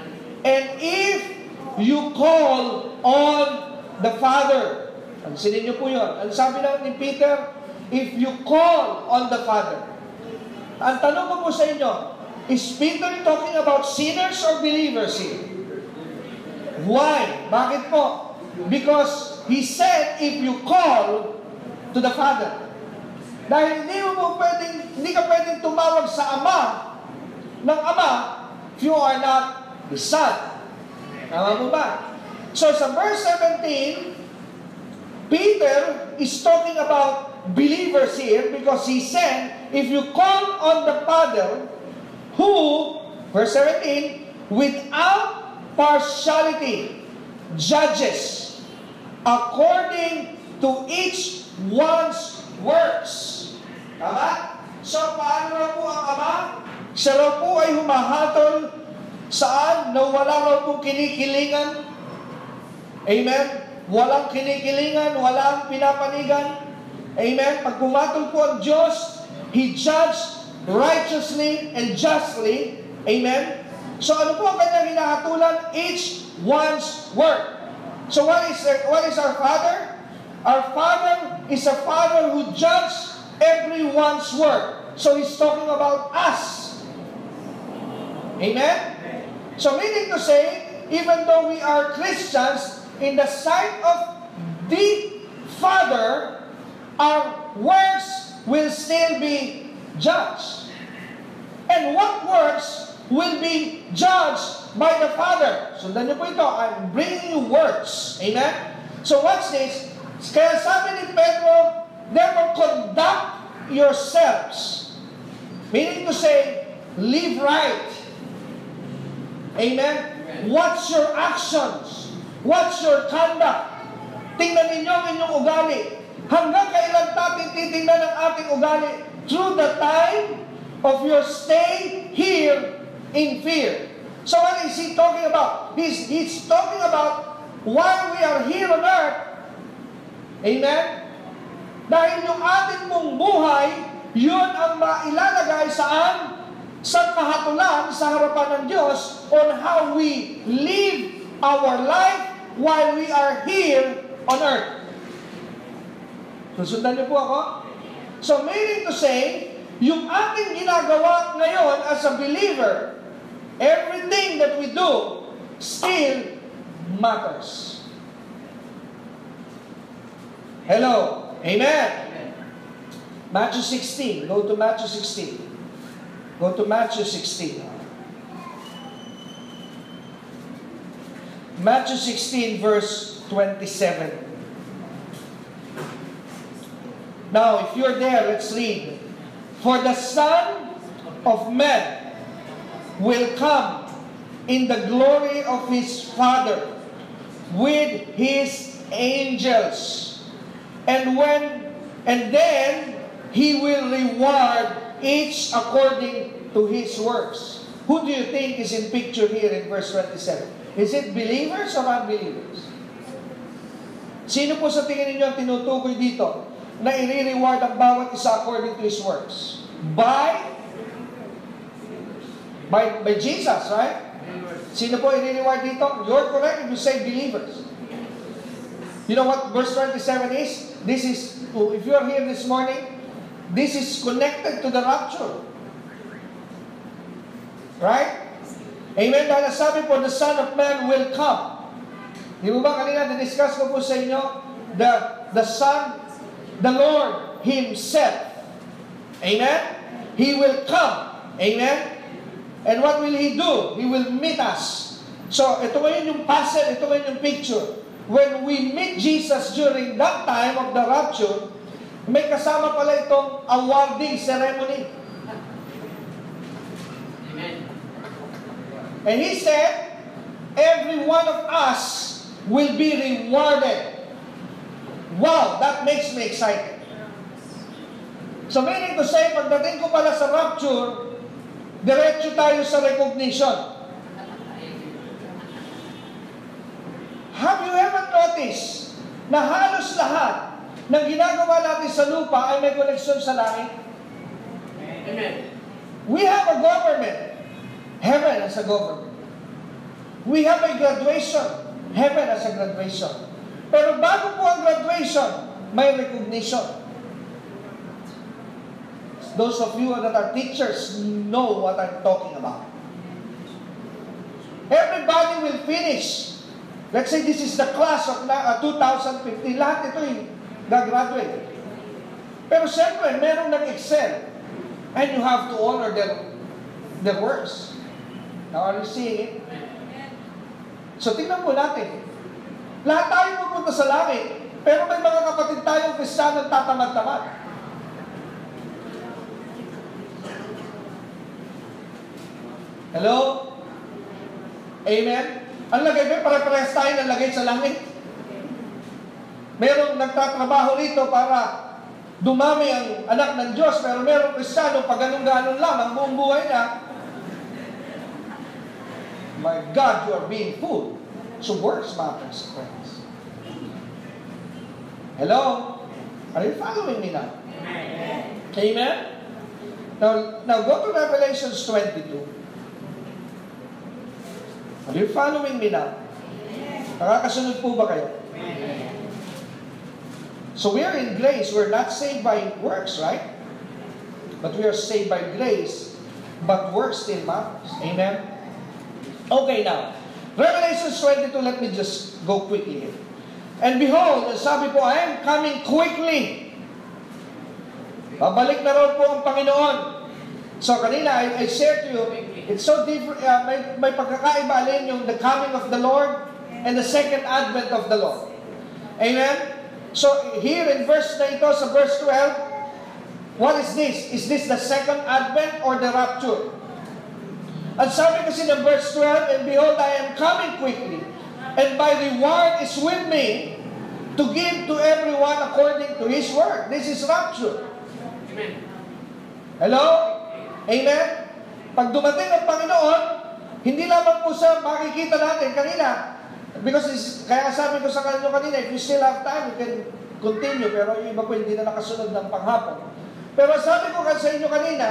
And if you call on the Father. Pansinin niyo po yun. Ang sabi lang ni Peter, if you call on the Father. Ang tanong ko po sa inyo, is Peter talking about sinners or believers here? Why? Bakit po? Because he said, if you call to the Father. Dahil hindi ka pwedeng tumawag sa Ama ng Ama if you are not the Son. Tama mo ba? So sa verse 17, Peter is talking about believers here because he said, if you call on the Father, who, verse 17, without partiality, judges according to each one's works. Tama? So, paano raw po ang Ama? Siya raw po ay humahatol saan? Na wala raw pong kinikilingan. Amen? Walang kinikilingan, walang pinapanigan. Amen? Pag pumatol po ang Diyos, He judged righteously and justly. Amen? So ano po ang kanyang hinahatulan? Each one's work. So what is our Father? Our Father is a Father who judges everyone's work. So He's talking about us. Amen? So meaning to say, even though we are Christians, in the sight of the Father, our works will still be judged. And what works will be judged by the Father? Sundan niyo po ito, I'm bringing you works. Amen? So watch this. Kaya sabi ni Pedro, therefore conduct yourselves. Meaning to say, live right. Amen? What's your actions? What's your conduct? Tingnan ninyo ang inyong ugali. Hanggang kailan natin titingnan ang ating ugali? Through the time of your stay here in fear. So what is he talking about? He's talking about while we are here on earth. Amen? Dahil yung ating mong buhay, yun ang mailalagay saan? Sa kahatulan sa harapan ng Diyos on how we live our life while we are here on earth. Susundan niyo po ako? So meaning to say, yung ating ginagawa ngayon as a believer, everything that we do still matters. Hello? Amen? Matthew 16. Go to Matthew 16. Go to Matthew 16. Matthew 16 verse 27. Now, if you're there, let's read. For the Son of Man will come in the glory of His Father with His angels. And then He will reward each according to his works. Who do you think is in picture here in verse 27? Is it believers or unbelievers? Sino po sa tingin ninyo ang tinutukoy dito na i-reward ang bawat isa according to his works? By Jesus, right? Sino po i-reward dito? You're correct if you say believers. You know what verse 27 is? This is, if you are here this morning, this is connected to the rapture. Right? Amen? Dahil sabi po, the Son of Man will come. Di ba kanina, discuss ko po sa inyo, the Son, the Lord Himself. Amen? He will come. Amen? And what will He do? He will meet us. So, ito ngayon yung puzzle, ito ngayon yung picture. When we meet Jesus during that time of the rapture, may kasama pala itong awarding ceremony. Amen. And He said, every one of us will be rewarded. Wow, that makes me excited. So meaning to say, pagdating ko pala sa rapture, diretso tayo sa recognition. Have you ever noticed na halos lahat ng ginagawa natin sa lupa ay may koneksyon sa langit? Amen. We have a government. Heaven as a government. We have a graduation. Heaven as a graduation. Pero bago po ang graduation, may recognition. Those of you that are teachers know what I'm talking about. Everybody will finish. Let's say this is the class of 2015. Lahat ito yung gagraduate. Pero siyempre, merong nag-excel. And you have to honor their works. Now, are you seeing it? So, tingnan po natin. Lahat tayo pupunta sa langit. Pero may mga kapatid tayong Kristiyanong tatamad-tamad. Hello? Amen? Ang lagay ba, pare-parehas tayo ng lagay sa langit? Merong nagtatrabaho rito para dumami ang anak ng Diyos, pero merong Kristiyano, pag ganun-ganun lang, ang buong buhay na, my God, you are being fooled. So works matters, friends. Hello? Are you following me now? Amen? Now go to Revelations 22. Are you following me now? Nakakasunod po ba kayo? So we are in grace. We're not saved by works, right? But we are saved by grace. But works still matters. Amen? Okay, now. Revelations 22, let me just go quickly here. And behold, sabi po, I am coming quickly. Babalik na rin po ang Panginoon. So kanina, I shared to you, it's so different, may pagkakaiba alin yung the coming of the Lord and the second advent of the Lord. Amen? So here in verse na ito, sa verse 12, what is this? Is this the second advent or the rapture? At sabi kasi ng verse 12, and behold, I am coming quickly, and my reward is with me to give to everyone according to his work. This is rapture. Amen. Hello? Amen? Pag dumating ang Panginoon, hindi lamang po sa makikita natin kanina, because kaya sabi ko sa kanino kanina, if you still have time, you can continue, pero yung iba po hindi na nakasunod ng panghapon. Pero sabi ko sa inyo kanina,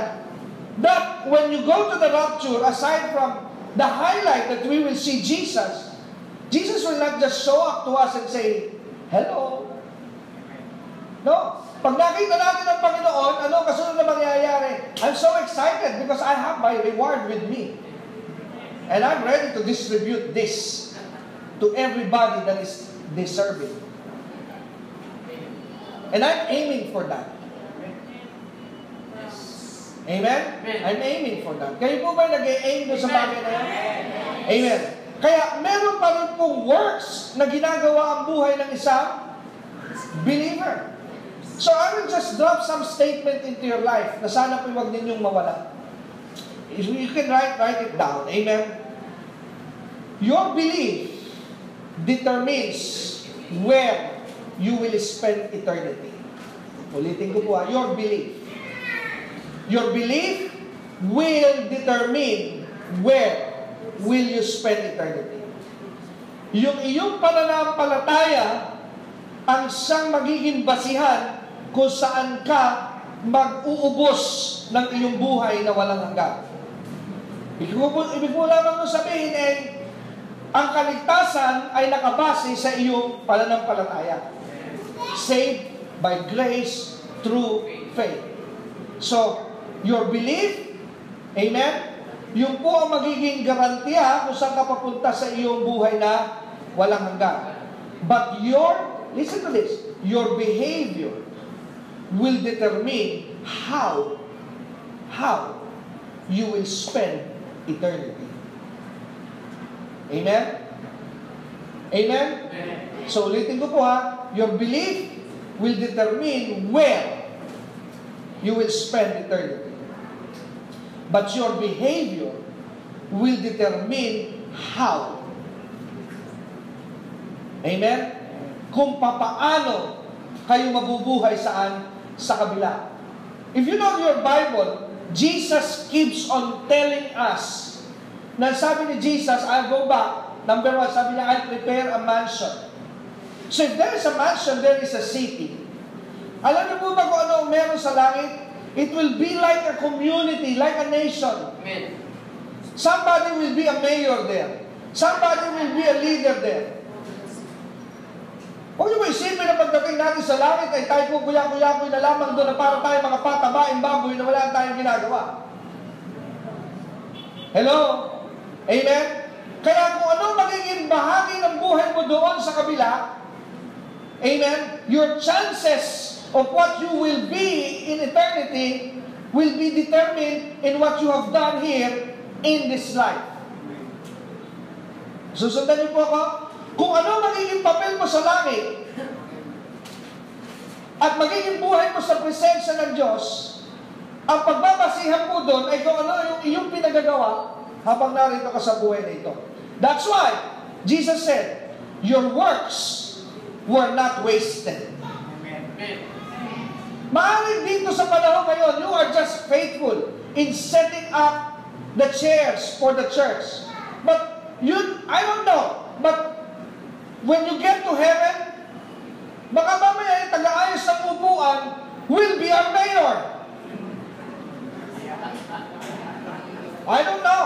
that when you go to the rapture, aside from the highlight that we will see Jesus, Jesus will not just show up to us and say, hello. No. Pag nakita natin ang Panginoon, ano kasunod na mangyayari? I'm so excited because I have my reward with me. And I'm ready to distribute this to everybody that is deserving. And I'm aiming for that. Amen? I'm aiming for that. Kayo po ba nag-aim doon sa bagay na yan? Amen. Kaya meron pa rin pong works na ginagawa ang buhay ng isang believer. So I will just drop some statement into your life na sana po huwag ninyong mawala. You can write it down. Amen? Your belief determines where you will spend eternity. Ulitin ko po your belief. Your belief will determine where will you spend eternity. Yung iyong pananampalataya ang siyang magiging basihan kung saan ka mag-uubos ng iyong buhay na walang hanggan. Ibig mo lamang sabihin ang kaligtasan ay nakabase sa iyong pananampalataya. Saved by grace through faith. So, your belief, amen, yung po ang magiging garantiya kung saan ka papunta sa iyong buhay na walang hanggan. But listen to this, your behavior will determine how you will spend eternity. Amen? Amen? So ulitin ko po your belief will determine where you will spend eternity. But your behavior will determine how. Amen? Kung papaano kayo mabubuhay saan sa kabila. If you know your Bible, Jesus keeps on telling us na sabi ni Jesus, I'll go back. Number 1, sabi niya, I'll prepare a mansion. So if there is a mansion, there is a city. Alam niyo po ba kung ano meron sa langit? It will be like a community, like a nation. Amen. Somebody will be a mayor there. Somebody will be a leader there. Huwag niyo ba isipin na pagdating natin sa langit ay tayo po kuya-kuya-kuy na lamang doon na para tayo mga patabaing baboy na wala tayong ginagawa. Hello? Amen? Kaya kung ano magiging bahagi ng buhay mo doon sa kabila, amen, your chances of what you will be in eternity will be determined in what you have done here in this life. Susundan niyo po ako. Kung ano magiging papel mo sa langit at magiging buhay mo sa presensya ng Diyos, ang pagbabasihan mo doon ay kung ano yung iyong pinagagawa habang narito ka sa buhay na ito. That's why Jesus said, your works were not wasted. Maaaring dito sa panahon ngayon, you are just faithful in setting up the chairs for the church. But I don't know, but when you get to heaven, baka mamaya yung taga-ayos ng upuan will be our mayor. I don't know.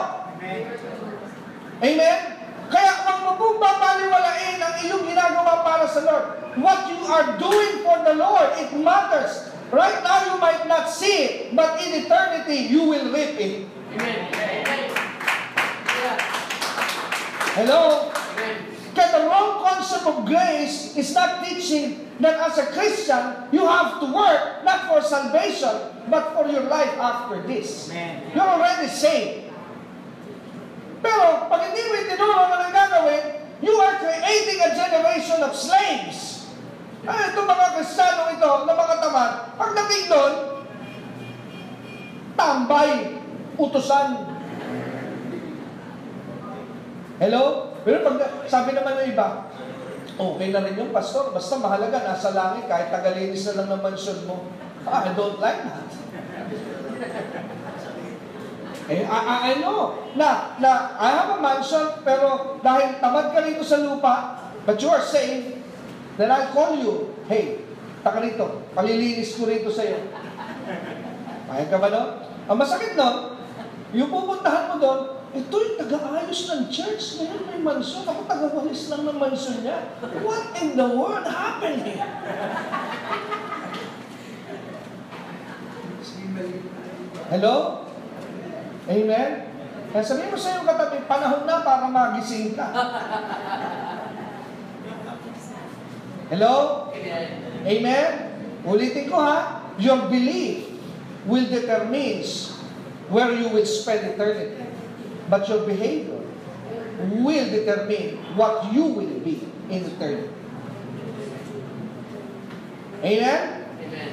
Amen? Kaya kung mapapaliwalain ang iyong ginagawa para sa Lord, what you are doing for the Lord, it matters. Right now you might not see it, but in eternity you will reap it. Amen. Hello? Kaya the wrong concept of grace is not teaching that as a Christian, you have to work not for salvation, but for your life after this. Amen. You're already saved. Pero pag hindi mo itinuro na nang gagawin, you are creating a generation of slaves. Ay, itong mga Kristiyano ito, na mga tamad, pagdating doon, tambay, utusan. Hello? Pero pag sabi naman ng iba, okay na rin yung pastor, basta mahalaga, nasa langit, kahit tagalinis na lang ng mansyon mo. I don't like that. I know na I have a mansion, pero dahil tamad ka rito sa lupa, but you are saved, then I'll call you, hey, taka rito, palilinis ko rito sa'yo. Payag ka ba no? Ang masakit no, yung pupuntahan mo doon, ito yung taga-ayos ng church, ngayon may mansion, ako taga-walis lang ng mansion niya. What in the world happened here? Hello? Amen? Kaya sabihin mo sa iyong katabi, panahon na para magising ka. Hello? Amen. Amen? Ulitin ko ha, your belief will determine where you will spend eternity. But your behavior will determine what you will be in eternity. Amen? Amen.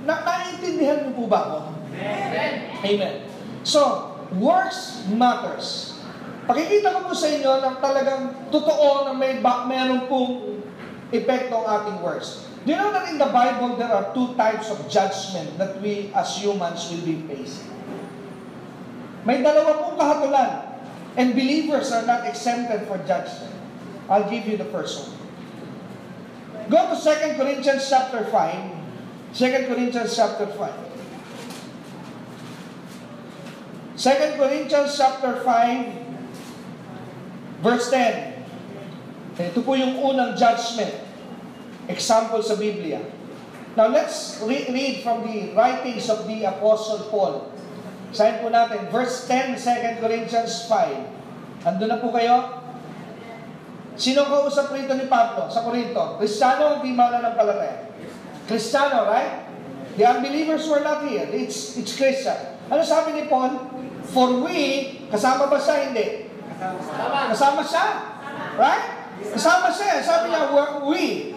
Naiintindihan niyo po ba ako? Amen. Amen. So, works matters. Pakikita ko po sa inyo ng talagang totoo na meron pong epekto ang ating works. Do you know that in the Bible there are two types of judgment that we as humans will be facing? May dalawa pong kahatulan, and believers are not exempted for judgment. I'll give you the first one. Go to 2 Corinthians chapter 5. 2 Corinthians chapter 5. 2 Corinthians chapter 5, verse 10. Ito po yung unang judgment. Example sa Biblia. Now let's read from the writings of the Apostle Paul. Sahin po natin, verse 10, 2 Corinthians 5. Andun na po kayo? Sino kausap rito ni Pablo sa Corinto? Kristiyano, hindi mananampalataya. Kristiyano, right? The unbelievers were not here. It's Christian. Ano sabi ni Paul? For we, kasama ba siya? Hindi. Kasama siya. Right? Kasama siya. Sabi niya, we.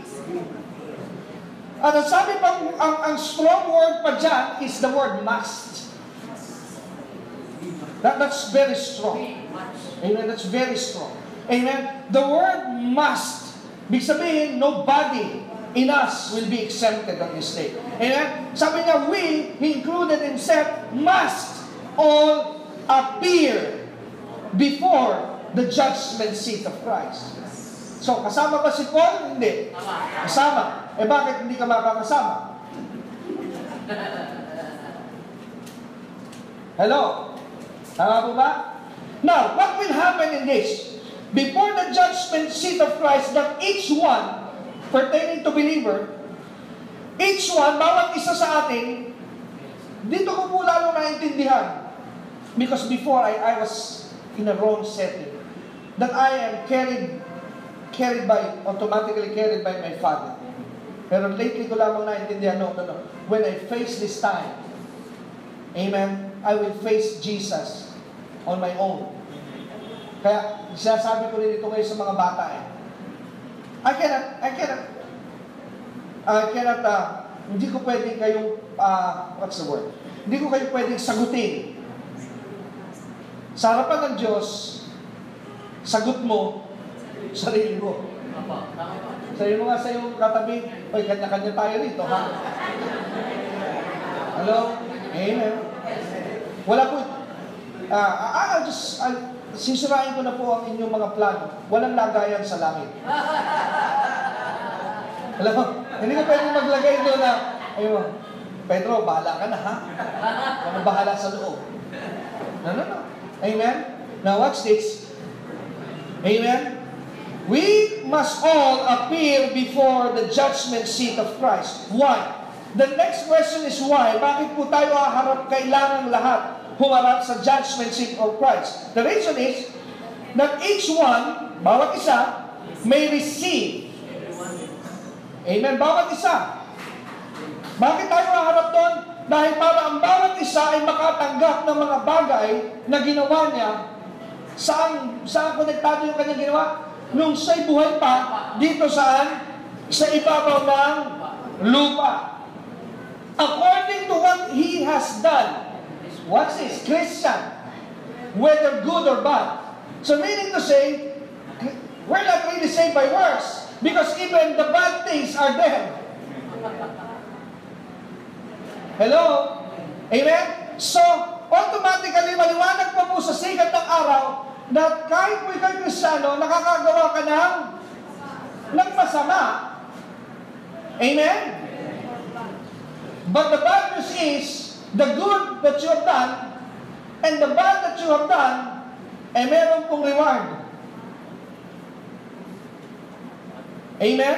At ang sabi pang, ang strong word pa dyan is the word must. That's very strong. Amen? That's very strong. Amen? The word must. Ibig sabihin, nobody in us will be exempted on this day. Amen? Sabi niya, we, he included himself, must all appear before the judgment seat of Christ. So, kasama ba si Paul? Hindi. Kasama. Eh bakit hindi ka makakasama? Hello? Tama po ba? Now, what will happen in this? Before the judgment seat of Christ, that each one, pertaining to believer, each one, bawat isa sa atin, dito ko po lalo naintindihan. Because before I was in a wrong setting. That I am automatically carried by my father. Pero lately ko lamang naintindihan, no. When I face this time, amen, I will face Jesus on my own. Kaya, sinasabi ko rin ito ngayon sa mga bata hindi ko pwedeng kayong, what's the word? Hindi ko kayo pwedeng sagutin. Sa harapan ng Diyos, sagot mo, sarili mo. Sabi mo nga sa iyong katabi, oy, kanya-kanya tayo rito, ha? Hello? Amen. Wala po, sisirain ko na po ang inyong mga plano. Walang lagayan sa langit. Alam mo, hindi ko pwede maglagay doon na, ayun, Pedro, bahala ka na, ha? Kung bahala sa loob. No. Amen? Now watch this. Amen? We must all appear before the judgment seat of Christ. Why? The next question is why? Bakit po tayo haharap? Kailangan lahat humarap sa judgment seat of Christ. The reason is that each one, bawat isa, may receive. Amen? Bawat isa. Bakit tayo haharap doon? Dahil para ang bawat isa ay makatanggap ng mga bagay na ginawa niya. Saan konektado yung kanyang ginawa? Nung siya'y buhay pa, dito saan? Sa ibabaw ng lupa. According to what He has done. What's this? Christian. Whether good or bad. So meaning to say, we're not really saved by works. Because even the bad things are there. Hello? Amen? So, automatically, maliwanag pa po sa sikat ng araw na kahit po ikaw Kristiyano, nakakagawa ka ng masama. Amen? But the bad news is, the good that you have done, and the bad that you have done, meron pong reward. Amen?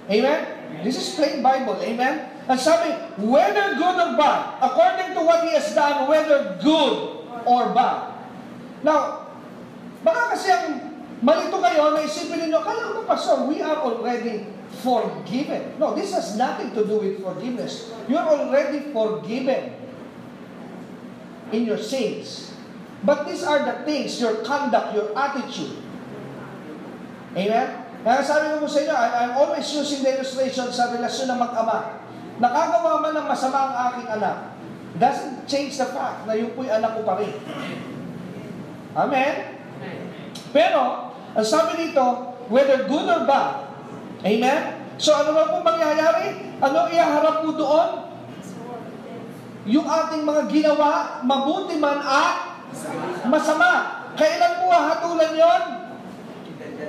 Amen? This is plain Bible. Amen? At sabi, whether good or bad, according to what He has done, whether good or bad. Now, baka kasi ang malito kayo na isipin ninyo, kala mo, Pastor, we are already forgiven. No, this has nothing to do with forgiveness. You are already forgiven in your sins. But these are the things, your conduct, your attitude. Amen? Kaya sabi ko po sa inyo, I'm always using the illustration sa relasyon ng mag-ama. Nakagawa man ng masama ang aking anak, doesn't change the fact na yung po'y anak ko pa rin. Amen? Pero, ang sabi dito, whether good or bad, amen? So ano na po mangyayari? Ano ihaharap po doon? Yung ating mga ginawa, mabuti man at masama. Kailan po hatulan yon?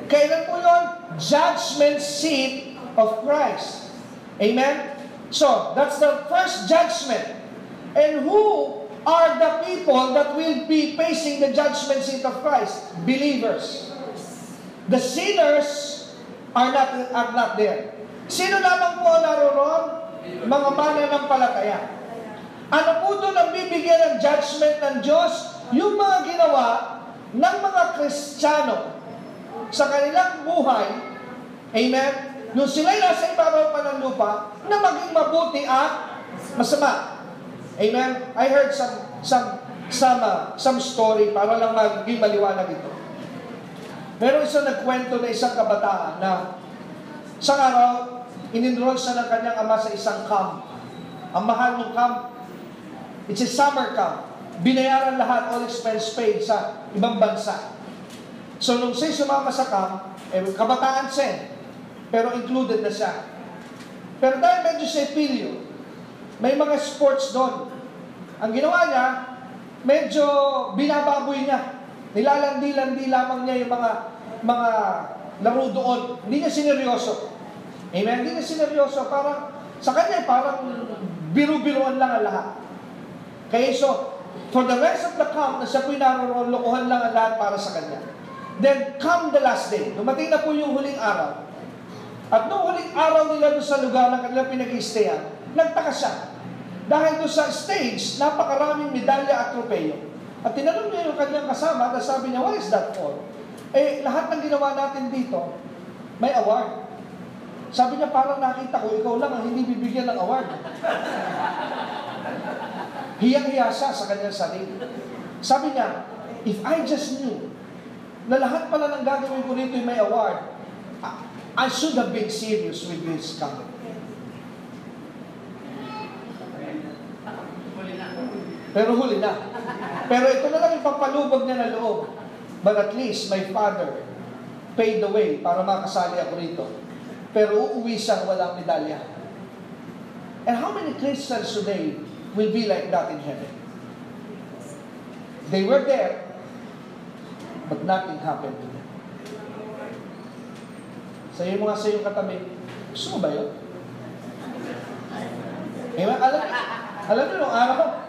Kailan po yon? Judgment seat of Christ. Amen? So, that's the first judgment. And who are the people that will be facing the judgment seat of Christ? Believers. The sinners are not there. Sino lamang po naroon? Mga mananampalataya. Ano po doon ang bibigyan ng judgment ng Diyos? Yung mga ginawa ng mga Kristiyano sa kanilang buhay, amen, nung sila'y nasa ibabaw pa ng lupa, na maging mabuti at masama. Amen? I heard some story para lang maging maliwanag ito. Meron isang nagkwento na isang kabataan na isang araw, in-enroll siya ng kanyang ama sa isang camp. Ang mahal ng camp, it's a summer camp. Binayaran lahat, all expense paid sa ibang bansa. So nung siya sumama sa camp, kabataan siya, pero included na siya. Pero dahil medyo siya pilyo, may mga sports doon. Ang ginawa niya, medyo binababoy niya. Nilalandi-landi lamang niya yung mga laro doon. Hindi niya sineryoso. Amen? Hindi niya sineryoso. Parang, sa kanya, parang biru-biruan lang ang lahat. Kaya so, for the rest of the camp, na siya po'y naroon, lokohan lang ang lahat para sa kanya. Then, come the last day. Dumating na po yung huling araw. At noong huling araw nila doon sa lugar na kanilang pinag-i-stayan, nagtaka siya. Dahil doon sa stage, napakaraming medalya at tropeyo. At tinanong niya yung kanyang kasama, at sabi niya, what is that for? Lahat ng ginawa natin dito, may award. Sabi niya, parang nakita ko, ikaw lang ang hindi bibigyan ng award. Hiyang-hiya siya sa kanyang sarili. Sabi niya, if I just knew na lahat pala ng gagawin ko rito may award, I should have been serious with this company. Pero huli na. Pero ito na lang yung pampalubog niya na loob. But at least my father paid the way para makasali ako rito. Pero uuwi siyang walang medalya. And how many Christians today will be like that in heaven? They were there, but nothing happened to them. Sayo mo nga sa iyong katabi, gusto mo ba yun? Alam niyo, nung araw,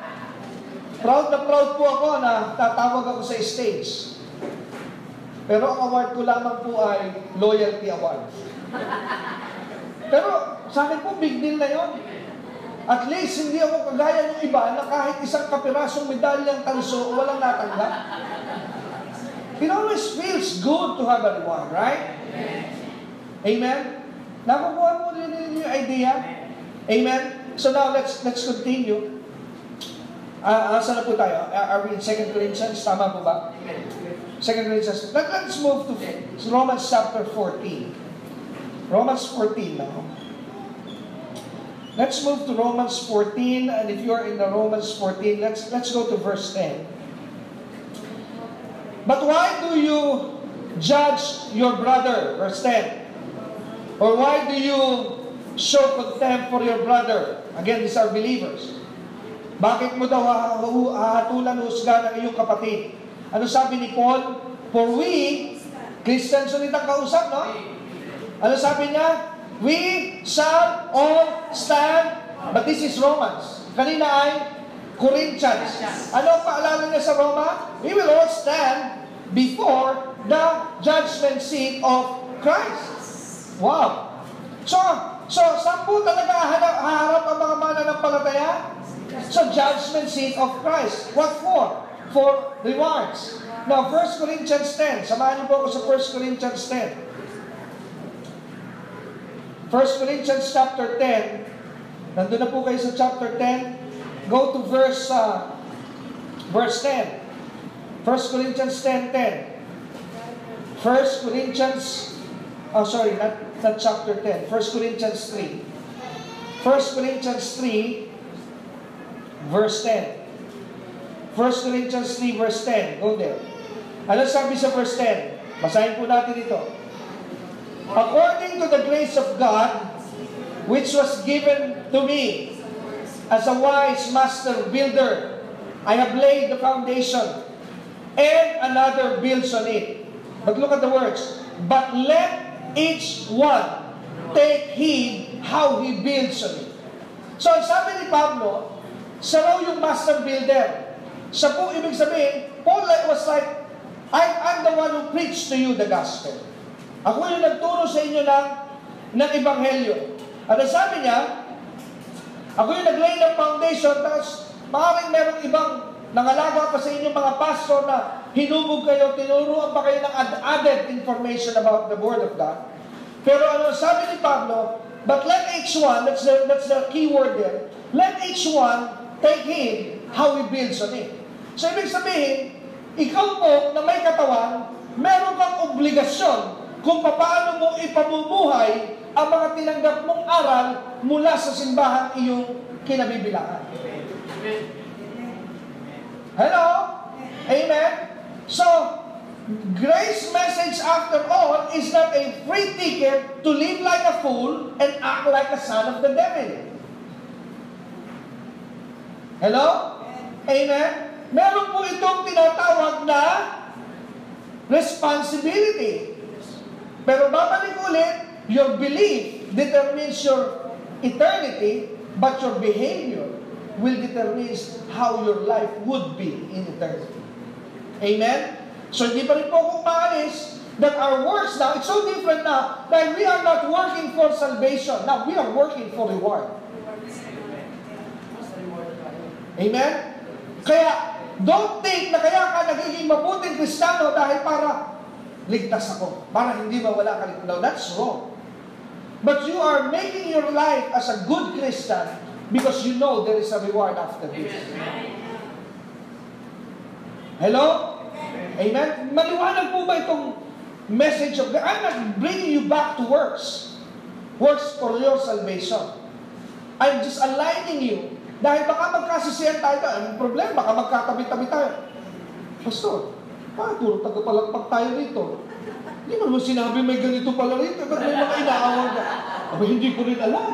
proud na proud po ako na tatawag ako sa stage. Pero ang award ko lamang po ay loyalty award. Pero sa akin po, big deal na yun. At least, hindi ako kagaya ng iba na kahit isang kapirasong medalyang tanso, walang natanggap. It always feels good to have a reward, right? Amen? Nakukuha mo rin yung idea? Amen? So now, let's continue. Saan na po tayo? Are we in 2 Corinthians? Tama po ba? 2 Corinthians. Let's move to Romans chapter 14. Romans 14 now. Let's move to Romans 14, and if you're in the Romans 14, let's go to verse 10. But why do you judge your brother? Verse 10. Or why do you show contempt for your brother? Again, these are believers. Bakit mo daw hahatulan husga ng iyong kapatid? Ano sabi ni Paul? For we, Christians ulit ang kausap, no? Ano sabi niya? We shall all stand, but this is Romans. Kanina ay Corinthians. Ano ang paalala niya sa Roma? We will all stand before the judgment seat of Christ. Wow! So saan po talaga haharap ang mga mananampalataya? Sa judgment seat of Christ. What for? For rewards. Now, 1 Corinthians 10. Samahan niyo po ako sa 1 Corinthians 10. 1 Corinthians chapter 10. Nandun na po kayo sa chapter 10. Go to verse 10. 1 Corinthians 10:10. 1 Corinthians, not chapter 10. 1 Corinthians 3. 1 Corinthians 3, verse 10. 1 Corinthians 3, verse 10. Go there. Ano sabi sa verse 10? Basahin po natin ito. According to the grace of God, which was given to me, as a wise master builder, I have laid the foundation, and another builds on it. But look at the words. But let each one take heed how he builds on it. So, sabi ni Pablo, siya raw yung master builder. Siya po, ibig sabihin, Paul was like, I'm the one who preached to you the gospel. Ako yung nagturo sa inyo ng ebanghelyo. At sabi niya, ako yung naglay ng foundation, tapos maaaring merong ibang nangalaga pa sa inyong mga pastor na hinubog kayo, tinuruan pa kayo ng added information about the Word of God. Pero ano sabi ni Pablo, but let each one, that's the key word there, let each one take heed how he builds on it. So ibig sabihin, ikaw po na may katawan, meron kang obligasyon kung paano mo ipamumuhay ang mga tinanggap mong aral mula sa simbahan iyong kinabibilangan. Hello? Amen? So, grace message after all is not a free ticket to live like a fool and act like a son of the devil. Hello? Amen? Meron po itong tinatawag na responsibility. Pero babalik ulit, your belief determines your eternity, but your behavior will determine how your life would be in eternity. Amen? So hindi pa rin po kung maalis that our works now, it's so different now, that we are not working for salvation. Now, we are working for reward. Amen? Kaya, don't think na kaya ka nagiging mabuting Kristiyano dahil para ligtas ako, para hindi mawala ka rin. No, that's wrong. But you are making your life as a good Christian because you know there is a reward after this. Hello? Amen? Maliwanag po ba itong message of God? I'm not bringing you back to works. Works for your salvation. I'm just aligning you Dahil baka magkasisiyan tayo, ang problema, baka magkatabi-tabi tayo. Pastor, bakit puro tagapalagpag tayo rito? Hindi mo naman sinabi may ganito pala rito, ba't may mga inaawag ka? Aba, hindi ko rin alam.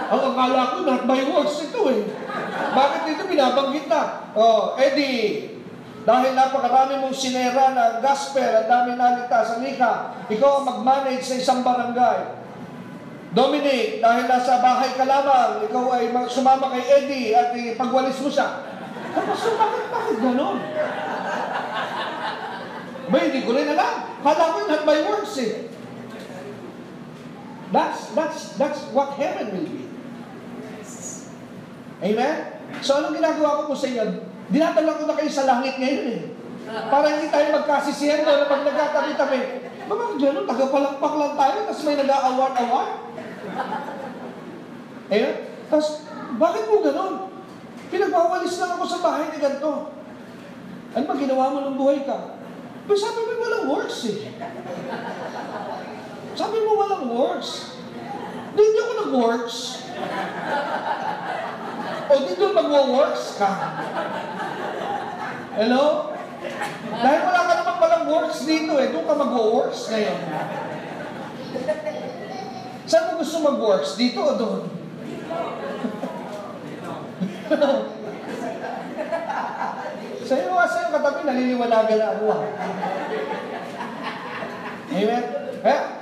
Ang akala ko, not by works ito eh. Bakit dito binabanggit na? Oh, Eddie, dahil napakarami mong sinera ng gospel, ang dami naligtas, halika, ikaw ang mag-manage sa isang barangay. Dominic, dahil nasa bahay ka lamang, ikaw ay sumama kay Eddie at pagwalis mo siya. So, bakit ganon? Ba, hindi ko rin alam. Kala ko not by works eh. That's what heaven will be. Amen? So, anong ginagawa ko po sa inyo? Dinadala ko na kayo sa langit ngayon eh. Para hindi tayo magkasisiyan doon na pag nagkatabi-tabi. Bakit gano'n? Tagapalakpak lang tayo, tapos may nag-aawar-awar. Amen? Tapos, bakit mo gano'n? Pinagwawalis lang ako sa bahay ni ganito. Ano ba ginawa mo ng buhay ka? Pero sabi mo walang works eh. Sabi mo walang works. Hindi ako nag-works. O dito mag-works ka. Hello? Dahil wala ka naman palang works dito eh. Doon ka mag-works ngayon. Saan mo gusto mag-works? Dito o doon? Sa'yo nga sa'yo katabi, naliliwalagan na ako. Amen?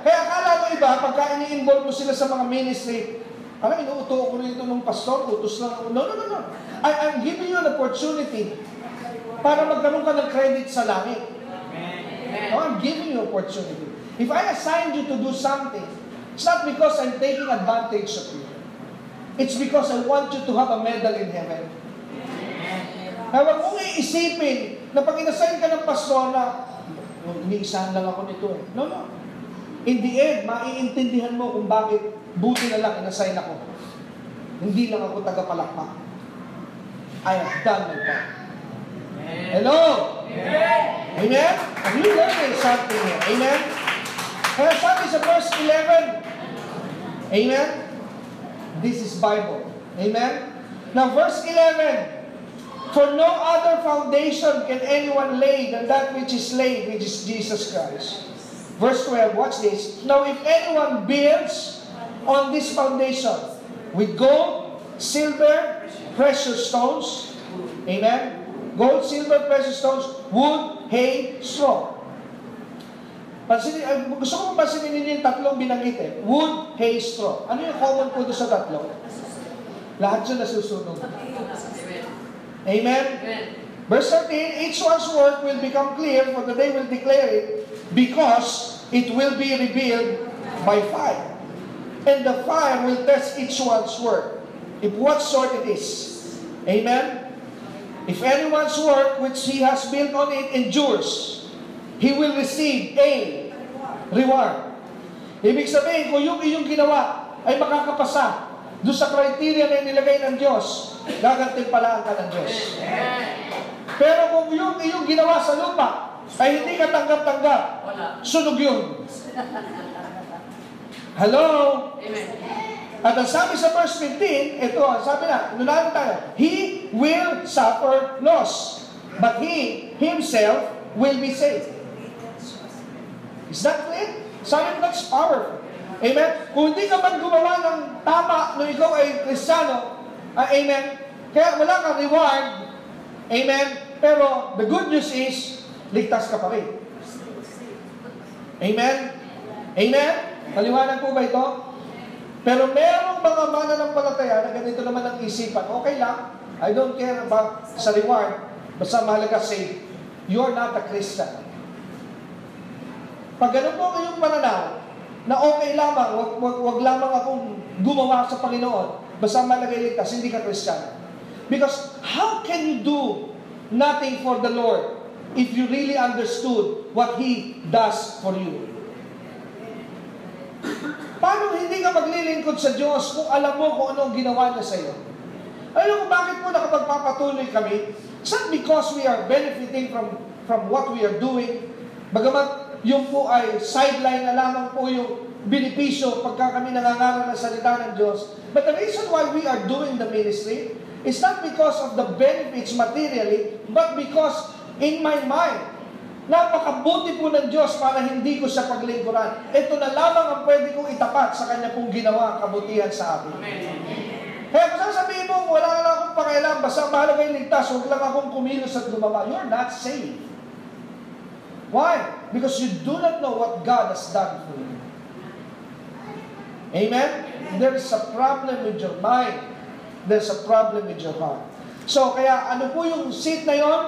Kaya akala mo iba, pagka ini-involve mo sila sa mga ministry, parang inuuto ko rito ng pastor, utos lang ako. No. I'm giving you an opportunity para magkaroon ka ng credit sa langit. No, I'm giving you an opportunity. If I assign you to do something, it's not because I'm taking advantage of you. It's because I want you to have a medal in heaven. Kaya huwag mong iisipin na pag inassign ka ng pastor na, iniisahan lang ako nito eh. No. In the end, maiintindihan mo kung bakit buti na lang inassign ako. Hindi lang ako tagapalakpak. I have done my part. Hello? Amen? Have you learned something here? Amen? Kaya sabi sa verse 11, amen? This is Bible. Amen? Now verse 11, for no other foundation can anyone lay than that which is laid, which is Jesus Christ. Verse 12, watch this. Now if anyone builds on this foundation with gold, silver, precious stones, amen? Gold, silver, precious stones, wood, hay, straw. Gusto ko pansinin ninyo yung tatlong binanggit eh. Wood, hay, straw. Ano yung common po doon sa tatlo? Lahat siya nasusunog. Amen? Verse 13, each one's work will become clear, for the day will declare it, because it will be revealed by fire. And the fire will test each one's work, if what sort it is. Amen? If anyone's work which he has built on it endures, he will receive a reward. Ibig sabihin, kung yung iyong ginawa ay makakapasa doon sa criteria na nilagay ng Diyos, gagantimpalaan ka ng Diyos. Pero kung yung iyong ginawa sa lupa ay hindi ka tanggap-tanggap, sunog yun. Hello? Amen. At ang sabi sa verse 15, ito, sabi na, nunahan tayo, he will suffer loss, but he himself will be saved. Is that clear? Sabi mo, that's powerful. Amen? Kung hindi ka man gumawa ng tama nung ikaw ay Kristiyano, amen, kaya wala kang reward, amen, pero the good news is, ligtas ka pa rin. Amen? Amen? Maliwanag po ba ito? Pero merong mga mananampalataya na ganito naman ang isipan. Okay lang, I don't care about sa reward, basta mahalaga say, you're not a Christian. Pag ganun po kayong pananaw, na okay lamang, wag lamang akong gumawa sa Panginoon, basta mahalaga ligtas, hindi ka Christian. Because how can you do nothing for the Lord if you really understood what He does for you? Paano hindi ka maglilingkod sa Diyos kung alam mo kung ano ang ginawa niya sa iyo? Alam mo bakit po nakapagpapatuloy kami? It's not because we are benefiting from what we are doing. Bagamat yung po ay sideline na lamang po yung benepisyo pagka kami nangangaral ng salita ng Diyos. But the reason why we are doing the ministry is not because of the benefits materially, but because in my mind, napakabuti po ng Diyos para hindi ko siya paglingkuran. Ito na lamang ang pwede kong itapat sa Kanya pong ginawa, kabutihan sa akin. Kaya kung sasabihin mo, wala na lang akong pakialam, basta mahalaga yung ligtas, huwag lang akong kumilos at gumawa, you're not saved. Why? Because you do not know what God has done for you. Amen? There is a problem with your mind. There's a problem with your heart. So, kaya ano po yung seat na yon?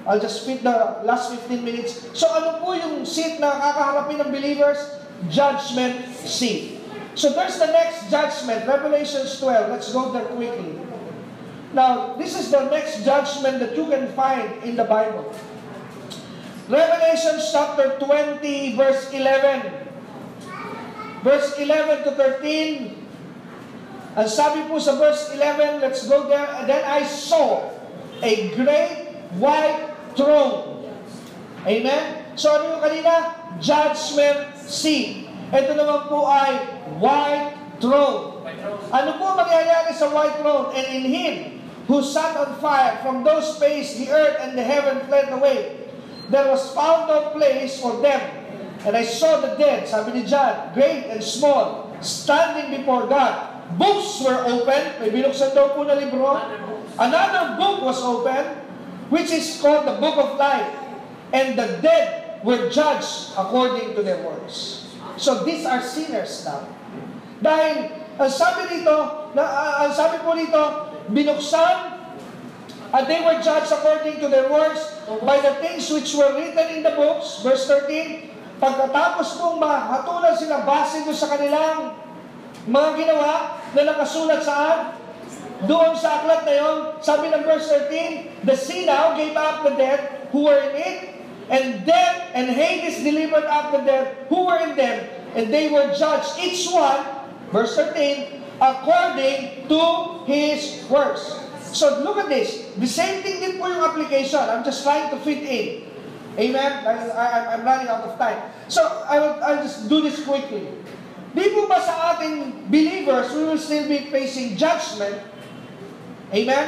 I'll just fit the last 15 minutes. So, ano po yung seat na kakaharapin ng believers? Judgment seat. So, there's the next judgment, Revelation 12. Let's go there quickly. Now, this is the next judgment that you can find in the Bible. Revelation chapter 20, verse 11. Verse 11 to 13. Ang sabi po sa verse 11, let's go there. And then I saw a great white throne. Amen? So ano yung kanina? Judgment seat. Ito naman po ay white throne. Ano po mangyayari sa white throne? And in Him who sat on fire, from those space the earth and the heaven fled away. There was found no place for them. And I saw the dead, sabi ni John, great and small, standing before God. Books were opened. May binuksan daw po na libro. Another book was opened, which is called the Book of Life. And the dead were judged according to their works. So these are sinners now. Dahil, ang sabi po dito, binuksan, and they were judged according to their works by the things which were written in the books. Verse 13, pagkatapos kong mahatulan sila base doon sa kanilang mga ginawa na nakasulat saan? Doon sa aklat na yon, sabi ng verse 13, the sea now gave up the dead who were in it, and death and Hades delivered up the dead who were in them, and they were judged, each one, verse 13, according to his works. So look at this. The same thing din po yung application. I'm just trying to fit in. Amen? I'm running out of time. So I'll just do this quickly. Di po ba sa ating believers, we will still be facing judgment? Amen?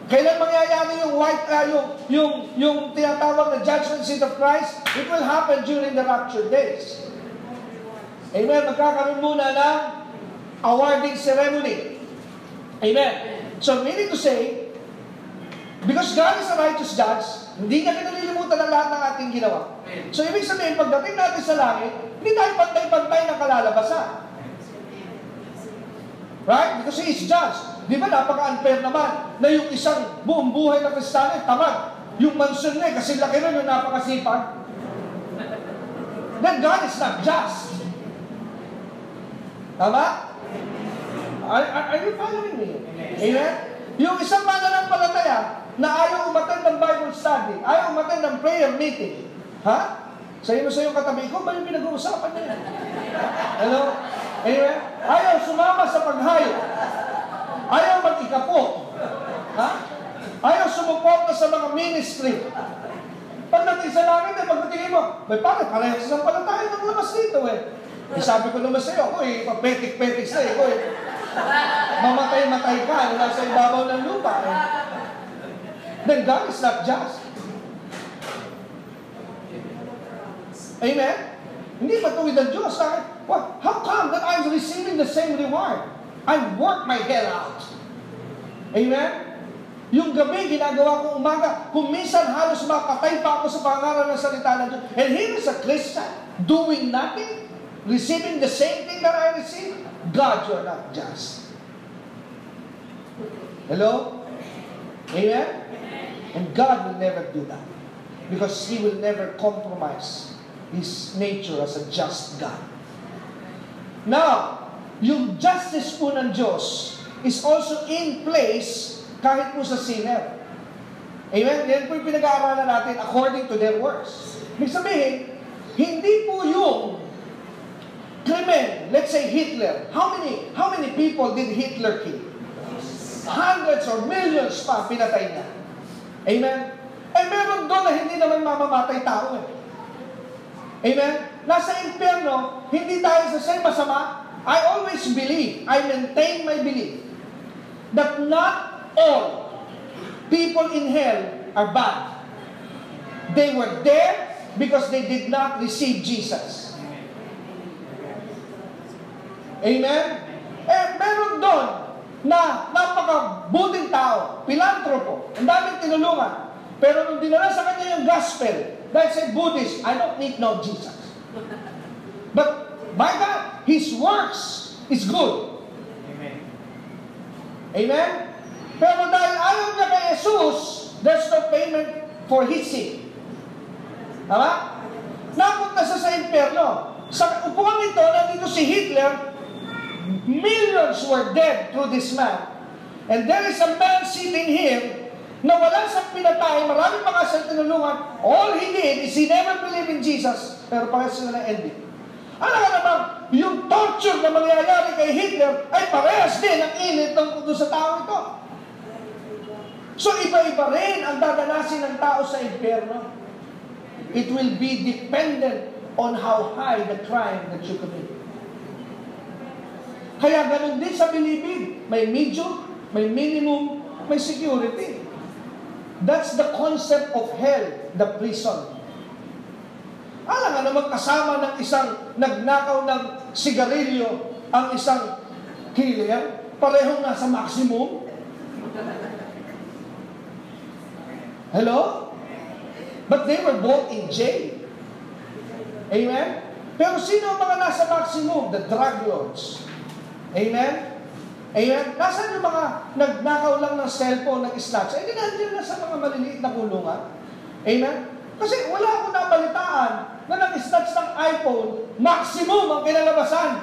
Kailan mangyayari yung yung tinatawag na judgment seat of Christ? It will happen during the rapture days. Amen? Magkakaroon muna ng awarding ceremony. Amen? So, meaning to say, because God is a righteous judge, hindi niya kinalilimutan ang lahat ng ating ginawa. So, ibig sabihin, pagdating natin sa langit, hindi tayo pantay-pantay ng kalalabasan. Right? Because He is judge. Di ba, napaka-unfair naman na yung isang buong buhay na Kristiyano, tamad. Yung mansyon niya, kasi laki nun yung napakasipag. Then God is not just. Tama? Are you following me? Amen? Yung isang mananampalataya na ayaw umattend ng Bible study, ayaw umattend ng prayer meeting, ha? Sabi mo sa iyong katabi ko, ba yung pinag-uusapan niya? Hello? Amen? Ayaw sumama sa paghayo. Ayaw mag-ikapo. Ha? Ayaw sumuporta sa mga ministry. Pagdating sa langit, pagdatingin mo, parehas ng palataya ng labas dito sabi ko naman sa iyo, ako papetik-petik sa iyo, mamatay-matay ka, nasa ibabaw ng lupa. Then God is not just. Amen? Hindi matuwid ang Diyos. How come that I'm receiving the same reward? I work my hell out. Amen? Yung gabi, ginagawa ko umaga. Kung minsan halos mapatay pa ako sa pangaral ng salita ng Diyos. And here is a Christian doing nothing, receiving the same thing that I receive. God, you're not just. Hello? Amen? And God will never do that. Because He will never compromise His nature as a just God. Now, yung justice po ng Diyos is also in place kahit po sa sinner. Amen? Yan po yung pinag-aaralan natin according to their works. Ibig sabihin, hindi po yung krimen, let's say Hitler. How many people did Hitler kill? Hundreds or millions pa pinatay niya. Amen? Eh meron doon na hindi naman mamamatay tao Amen? Nasa impyerno, hindi tayo sa same masama. I always believe, I maintain my belief, that not all people in hell are bad. They were there because they did not receive Jesus. Amen? Eh, meron doon na napakabuting tao, pilantropo, ang daming tinulungan. Pero nung dinala sa kanya yung gospel, dahil sa Buddhist, I don't need no Jesus. But, my God, His works is good. Amen. Amen? Pero dahil ayaw niya kay Jesus, there's no payment for his sin. Tama? Napunta siya sa impyerno. Sa upuan ito, nandito si Hitler, millions were dead through this man. And there is a man sitting here na wala siyang pinatay, marami pa nga siyang tinulungan. All he did is he never believed in Jesus, pero parehas sila na ending. Alam ka naman, yung torture na mangyayari kay Hitler ay parehas din ang init ng sa tao ito. So iba-iba rin ang dadanasin ng tao sa impyerno. It will be dependent on how high the crime that you commit. Kaya ganun din sa bilibid. May medium, may minimum, may security. That's the concept of hell, the prison. Alam nga naman kasama ng isang nagnakaw ng sigarilyo ang isang killer, parehong nasa maximum. Hello? But they were both in jail. Amen? Pero sino ang mga nasa maximum? The drug lords. Amen? Amen? Nasaan yung mga nagnakaw lang ng cellphone, ng snatch? Eh, nandiyan na sa mga maliliit na kulungan. Amen? Kasi wala akong nabalitaan na nag-snatch ng iPhone, maximum ang kinalabasan.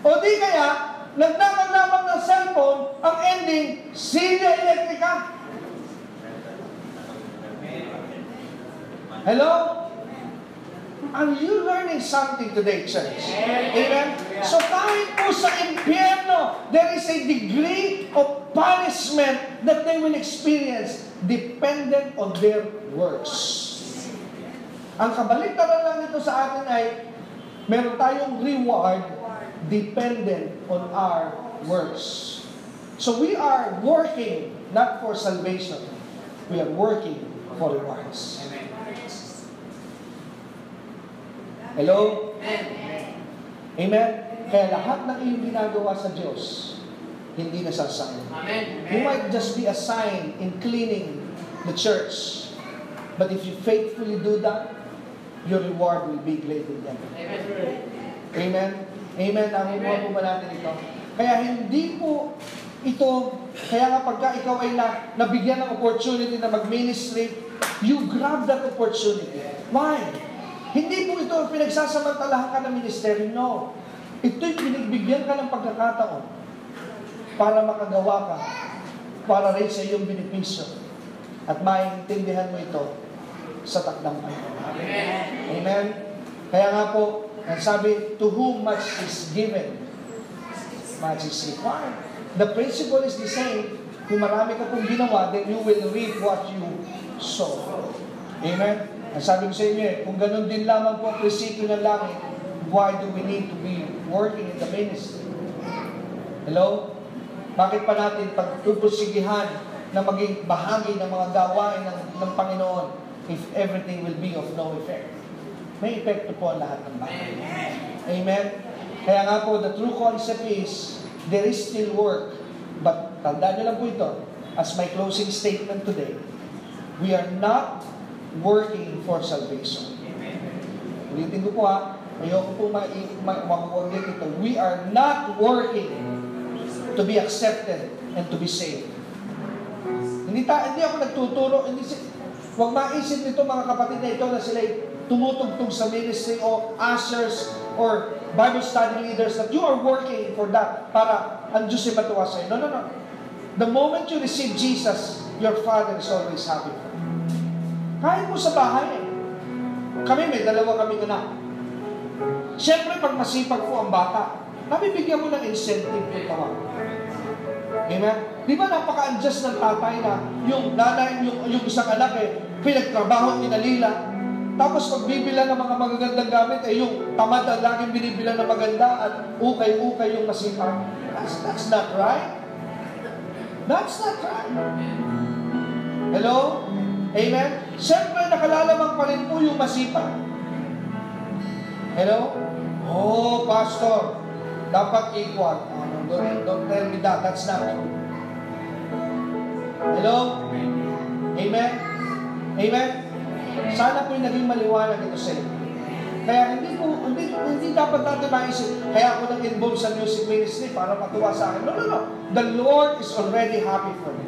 O di kaya, nagnakaw lamang ng cellphone, ang ending, silya elektrika. Hello? Are you learning something today, church? Amen? So kahit po sa impyerno, there is a degree of punishment that they will experience dependent on their works. Ang kabaliktaran lang nito sa atin ay meron tayong reward dependent on our works. So we are working not for salvation. We are working for rewards. Hello? Amen? Kaya lahat ng iyong ginagawa sa Diyos, hindi nasasayang. You might just be assigned in cleaning the church. But if you faithfully do that, your reward will be great in heaven. Amen? Amen? Nakukuha po ba natin ito? Kaya hindi po ito, kaya nga pagka ikaw ay nabigyan ng opportunity na mag-ministry, you grab that opportunity. Why? Hindi po ito pinagsasamantalahan ka ng ministeryo. No. Ito'y pinagbigyan ka ng pagkakataon para makagawa ka, para rin sa iyong benepisyo. At maintindihan mo ito sa takdang panahon. Amen. Amen. Kaya nga po, ang sabi, to whom much is given, much is required. The principle is the same. Kung marami ka pong ginawa, then you will reap what you sow. Amen. Ang sabi ko sa inyo, kung ganun din lamang po ang prinsipyo ng langit, why do we need to be working in the ministry? Hello? Bakit pa natin pagpupusigihan na maging bahagi ng mga gawain ng Panginoon if everything will be of no effect? May epekto po ang lahat ng bagay. Amen? Kaya nga po, the true concept is, there is still work. But, tandaan niyo lang po ito, as my closing statement today, we are not working for salvation. Ulitin ko po ayoko po makukulit ito. We are not working to be accepted and to be saved. Hindi ako nagtuturo, huwag maisip nito mga kapatid na ito na sila tumutugtog sa ministry o ushers or Bible study leaders that you are working for that para ang Diyos ay matuwa sa iyo. No. The moment you receive Jesus, your Father is always happy for you. Kahit mo sa bahay Kami, may dalawa kaming anak. Siyempre, pag masipag po ang bata, nabibigyan mo ng incentive yung tawag. Amen? Di ba napaka-adjust ng tatay na yung nanay, yung isang anak pinagtrabaho ni Nalila, Tapos pagbibila ng mga magagandang gamit, yung tamad ang laging binibila ng maganda at ukay-ukay yung masipag. That's not right. That's not right. Hello? Amen? Siyempre, nakalalamang pa rin po yung masipag. Hello? Oh, Pastor, dapat equal. Don't tell me that. That's not true. Hello? Amen? Amen? Sana po yung naging maliwanag ito sa inyo. Kaya hindi dapat natin maisip, kaya ako nag-involve sa music ministry para matuwa sa akin. No. The Lord is already happy for me.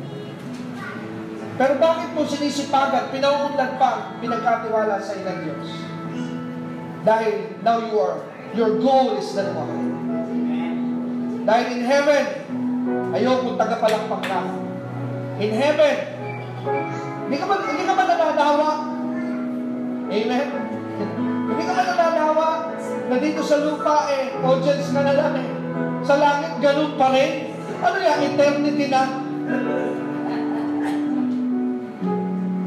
Pero bakit po sinisipagan, pinauunlad pa, pinagkatiwala sa ilang Diyos? Dahil now your goal is dalawa. Dahil in heaven, ayokong tagapalakpak na. In heaven, hindi ka ba nananawa? Amen? Hindi ka ba nananawa na dito sa lupa audience ka na lang Sa langit, ganun pa rin? Ano yan? Eternity na?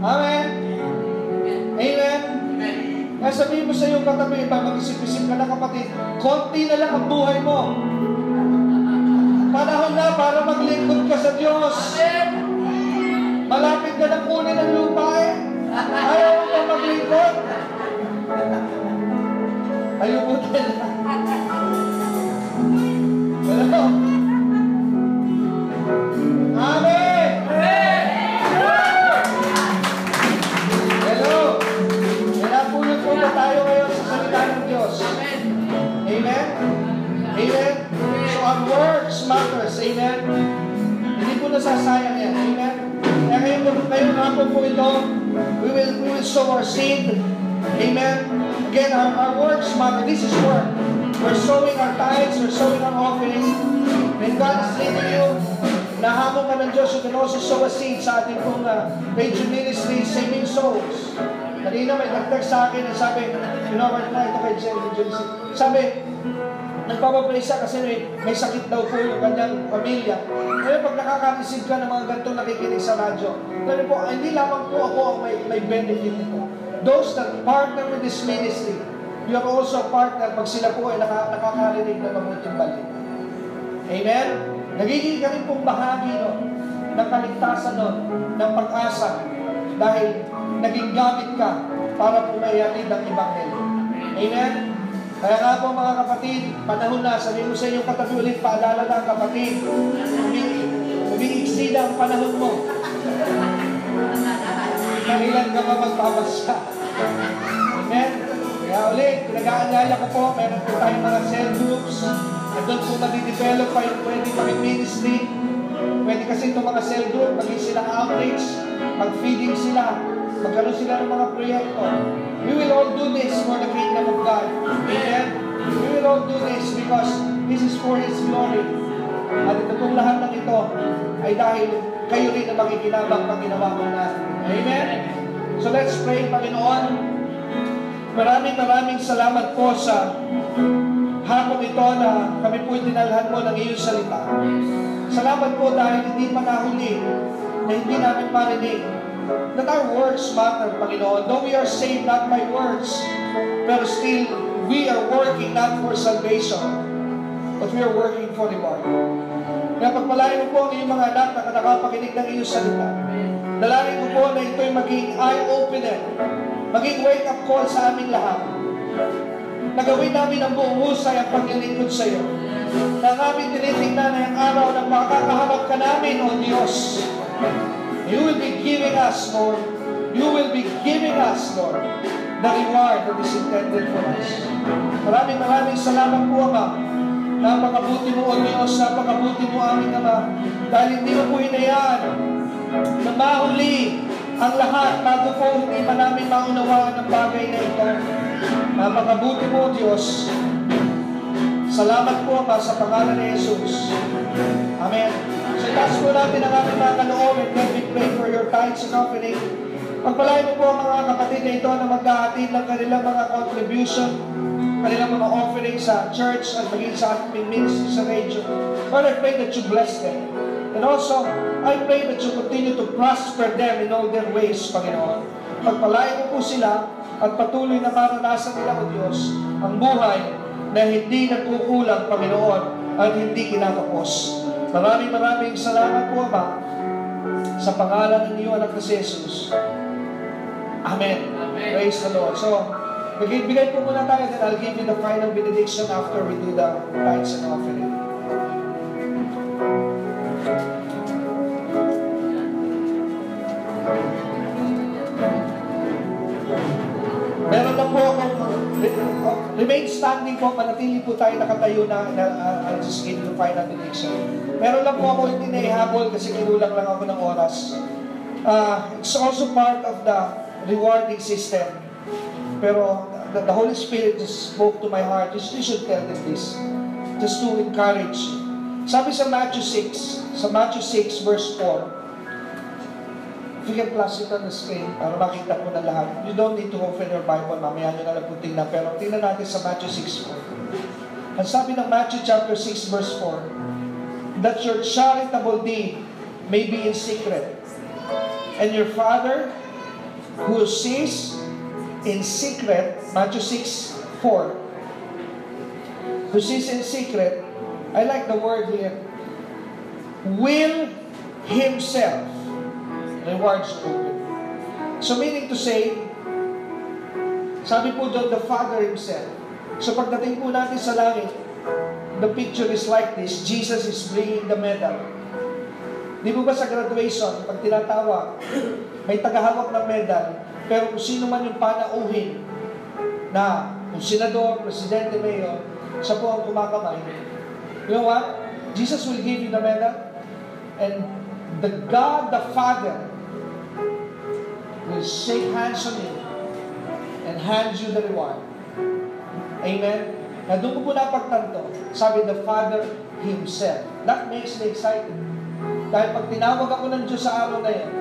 Amen? Amen? Kaya sabihin mo sa iyong katabi, mag-isip-isip ka na kapatid, konti na lang ang buhay mo. Panahon na para maglingkod ka sa Diyos. Malapit ka ng kunin ng lupa Ayaw mo ba maglingkod? Ayaw mo tayo. Hello? Amen! Hello? Pinapulot po na tayo ngayon sa salita ng Diyos. Amen? Amen? So our works matters. Amen? Hindi po nasasayang yan. Amen? Kaya ngayon hapon po ito, we will sow our seed. Amen? Again, our works matter. This is work. We're sowing our tithes, we're sowing our offering. When God is leading you, nahamon ka ng Diyos, you can also sow a seed sa ating pong radio ministry, saving souls. Kanina may nag-text sa akin at sabi, pinoward na ito kay Jenny. Sabi, nagpapapray siya kasi may sakit daw po yung kanyang pamilya. Kaya pag nakaka-receive ka ng mga ganitong nakikinig sa radyo, kaya po, hindi lamang po ako ang may benefit nito. Those that partner with this ministry, you are also a partner pag sila po ay nakakarinig ng mabuting balita. Amen? Nagiging ka rin pong bahagi ng kaligtasan ng pag-asa dahil naging gamit ka para pumayatid ng Ebanghelyo. Amen? Kaya nga po mga kapatid, panahon na, sabihin mo sa inyong katabi ulit, paalala na kapatid, umiiksida ang panahon mo. Kailan ka ba magpapasya? Amen? Kaya ulit, pinag-aanyaya ko po, meron po tayong mga cell groups, at doon po nadidevelop pa yung pwede mag-ministry. Pwede kasi itong mga cell group, maging sila outreach, mag-feeding sila, magkaroon sila ng mga proyekto. We will all do this for the kingdom of God. Amen? We will all do this because this is for His glory. At ito pong lahat ng ito ay dahil kayo rin na makikinabang pag ginawa mo natin. Amen? So let's pray, Panginoon. Maraming salamat po sa hapon ito na kami po'y dinalhan mo ng iyong salita. Salamat po dahil hindi pa nahuli na hindi namin marinig that our works matter, Panginoon. Though we are saved not by works, pero still, we are working not for salvation, but we are working for reward. Kaya pagpalain mo po ang iyong mga anak na nakapakinig ng iyong salita. Dalangin ko po na ito'y maging eye-opener, maging wake-up call sa aming lahat. Nagawin namin ang buong husay ang paglilingkod sa iyo. Na namin tinitingnan na yung araw na makakaharap ka namin, O Diyos. You will be giving us, Lord. You will be giving us, Lord, the reward that is intended for us. Maraming salamat po, Ama. Napakabuti mo, O Diyos. Napakabuti mo, aming Ama. Dahil hindi mo po hinayaan na mahuli ang lahat bago po hindi pa namin maunawaan ang bagay na ito. Napakabuti mo, Diyos. Salamat po, Ama, sa pangalan ni Jesus. Amen. So, itaas po natin ang aming mga kalooban. Let me pray for your tithes and offering. Pagpalain mo po ang mga kapatid na ito na maghahatid ng kanilang mga contribution, kanilang mga offering sa church at maging sa ating ministry sa radio. Lord, I pray that you bless them. And also, I pray that you continue to prosper them in all their ways, Panginoon. Pagpalain mo po sila at patuloy na maranasan nila, O Diyos, ang buhay na hindi nagkukulang, Panginoon, at hindi kinakapos. Maraming salamat po, Ama, sa pangalan ng iyong anak na si Jesus. Amen. Amen. Praise the Lord. So, bigay po muna tayo, then I'll give you the final benediction after we do the tithes and offering. Meron lang po akong remain standing po, manatili po tayo nakatayo na I'll just give you the final benediction. Meron lang po ako hindi naihabol kasi kinulang lang ako ng oras. It's also part of the rewarding system. Pero the Holy Spirit just spoke to my heart. You should tell them this. Just to encourage. Sabi sa Matthew 6 verse 4, if you can flash it on the screen para makita po na lahat. You don't need to open your Bible. Mamaya nyo na lang po tingnan. Pero tingnan natin sa Matthew 6:4. Ang sabi ng Matthew chapter 6 verse 4, that your charitable deed may be in secret. And your Father who sees in secret, Matthew 6:4, who sees in secret, I like the word here, will Himself rewards open. So meaning to say, sabi po doon, the Father Himself. So pagdating po natin sa langit, the picture is like this. Jesus is bringing the medal. Di po ba sa graduation, pag tinatawag, may tagahawak ng medal, pero kung sino man yung panauhin na kung senador, presidente, mayor, siya po ang kumakamay. You know what? Jesus will give you the medal, and the God, the Father, will shake hands on you and hand you the reward. Amen? Na doon ko po napagtanto, sabi the Father Himself. That makes me excited. Dahil pag tinawag ako ng Diyos sa araw na yan,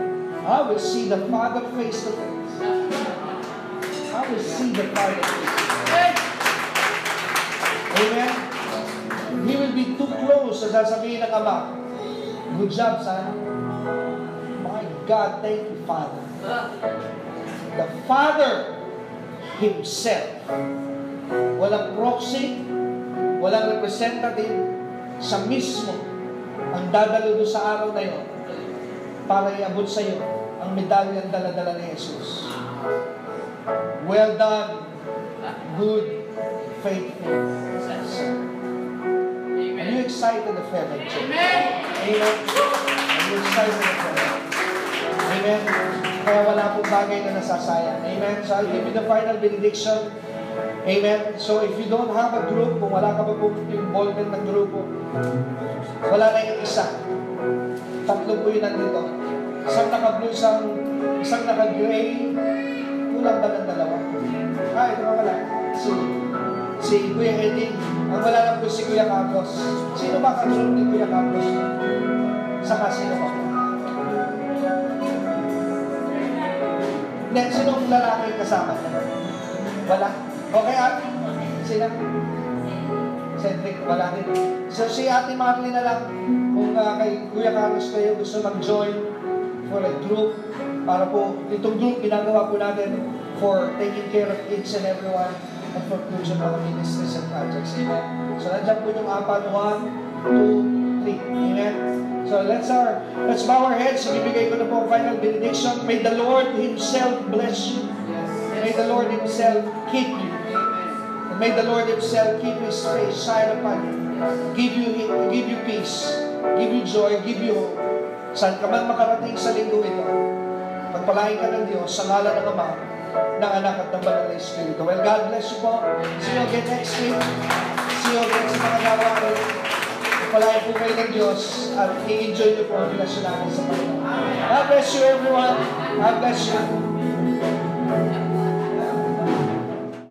I will see the Father face to face. I will see the Father face to face. Amen? He will be too close sa sasabihin ng Ama, good job, son. My God, thank you, Father. The Father Himself. Walang proxy, walang representative, sa mismo ang dadalo doon sa araw na yun para iabot sa iyo ang medalyang dala-dala ni Jesus. Well done, good, faithful son. Are you excited of heaven? Amen. Amen. Are you excited of heaven? Amen. Kaya wala pong bagay na nasasayang. Amen. So I'll give you the final benediction. Amen. So if you don't have a group, kung wala ka pa po involvement ng grupo, wala na yung isa. Tatlo po yun nandito. Isang naka-blue, isang naka-gray. Kulang ba ng dalawa? Ito ka wala. Si Kuya Eddie. Ang wala lang po si Kuya Carlos. Sino ba kasunod ni Kuya Carlos? Saka sino ba? Then, sinong lalaki kasama niya? Wala. Okay, ate? Sino? Cedric, wala din. So, si Ate Marley na lang. Kung kay Kuya Carlos kayo gusto mag-join for a group, para po, itong group, ginagawa po natin for taking care of each and everyone and for future mga ministries and projects. Amen. So, nandiyan po yung 4, 1, 2, 3. Amen. So, let's bow our heads. Ibibigay ko na po ang final benediction. May the Lord Himself bless you. May the Lord Himself keep you. And may the Lord Himself keep His face shine upon you. Give you peace. Give you joy. Give you hope. Saan ka man makarating sa linggo ito, pagpalain ka ng Diyos sa ngalan ng Ama, ng Anak at ng Banal na Espiritu. Well, God bless you po. See you again next week. See you again sa mga gawain. Pagpalain po kayo ng Diyos at i-enjoy niyo po ang relasyon natin sa Panginoon. God bless you everyone. God bless you.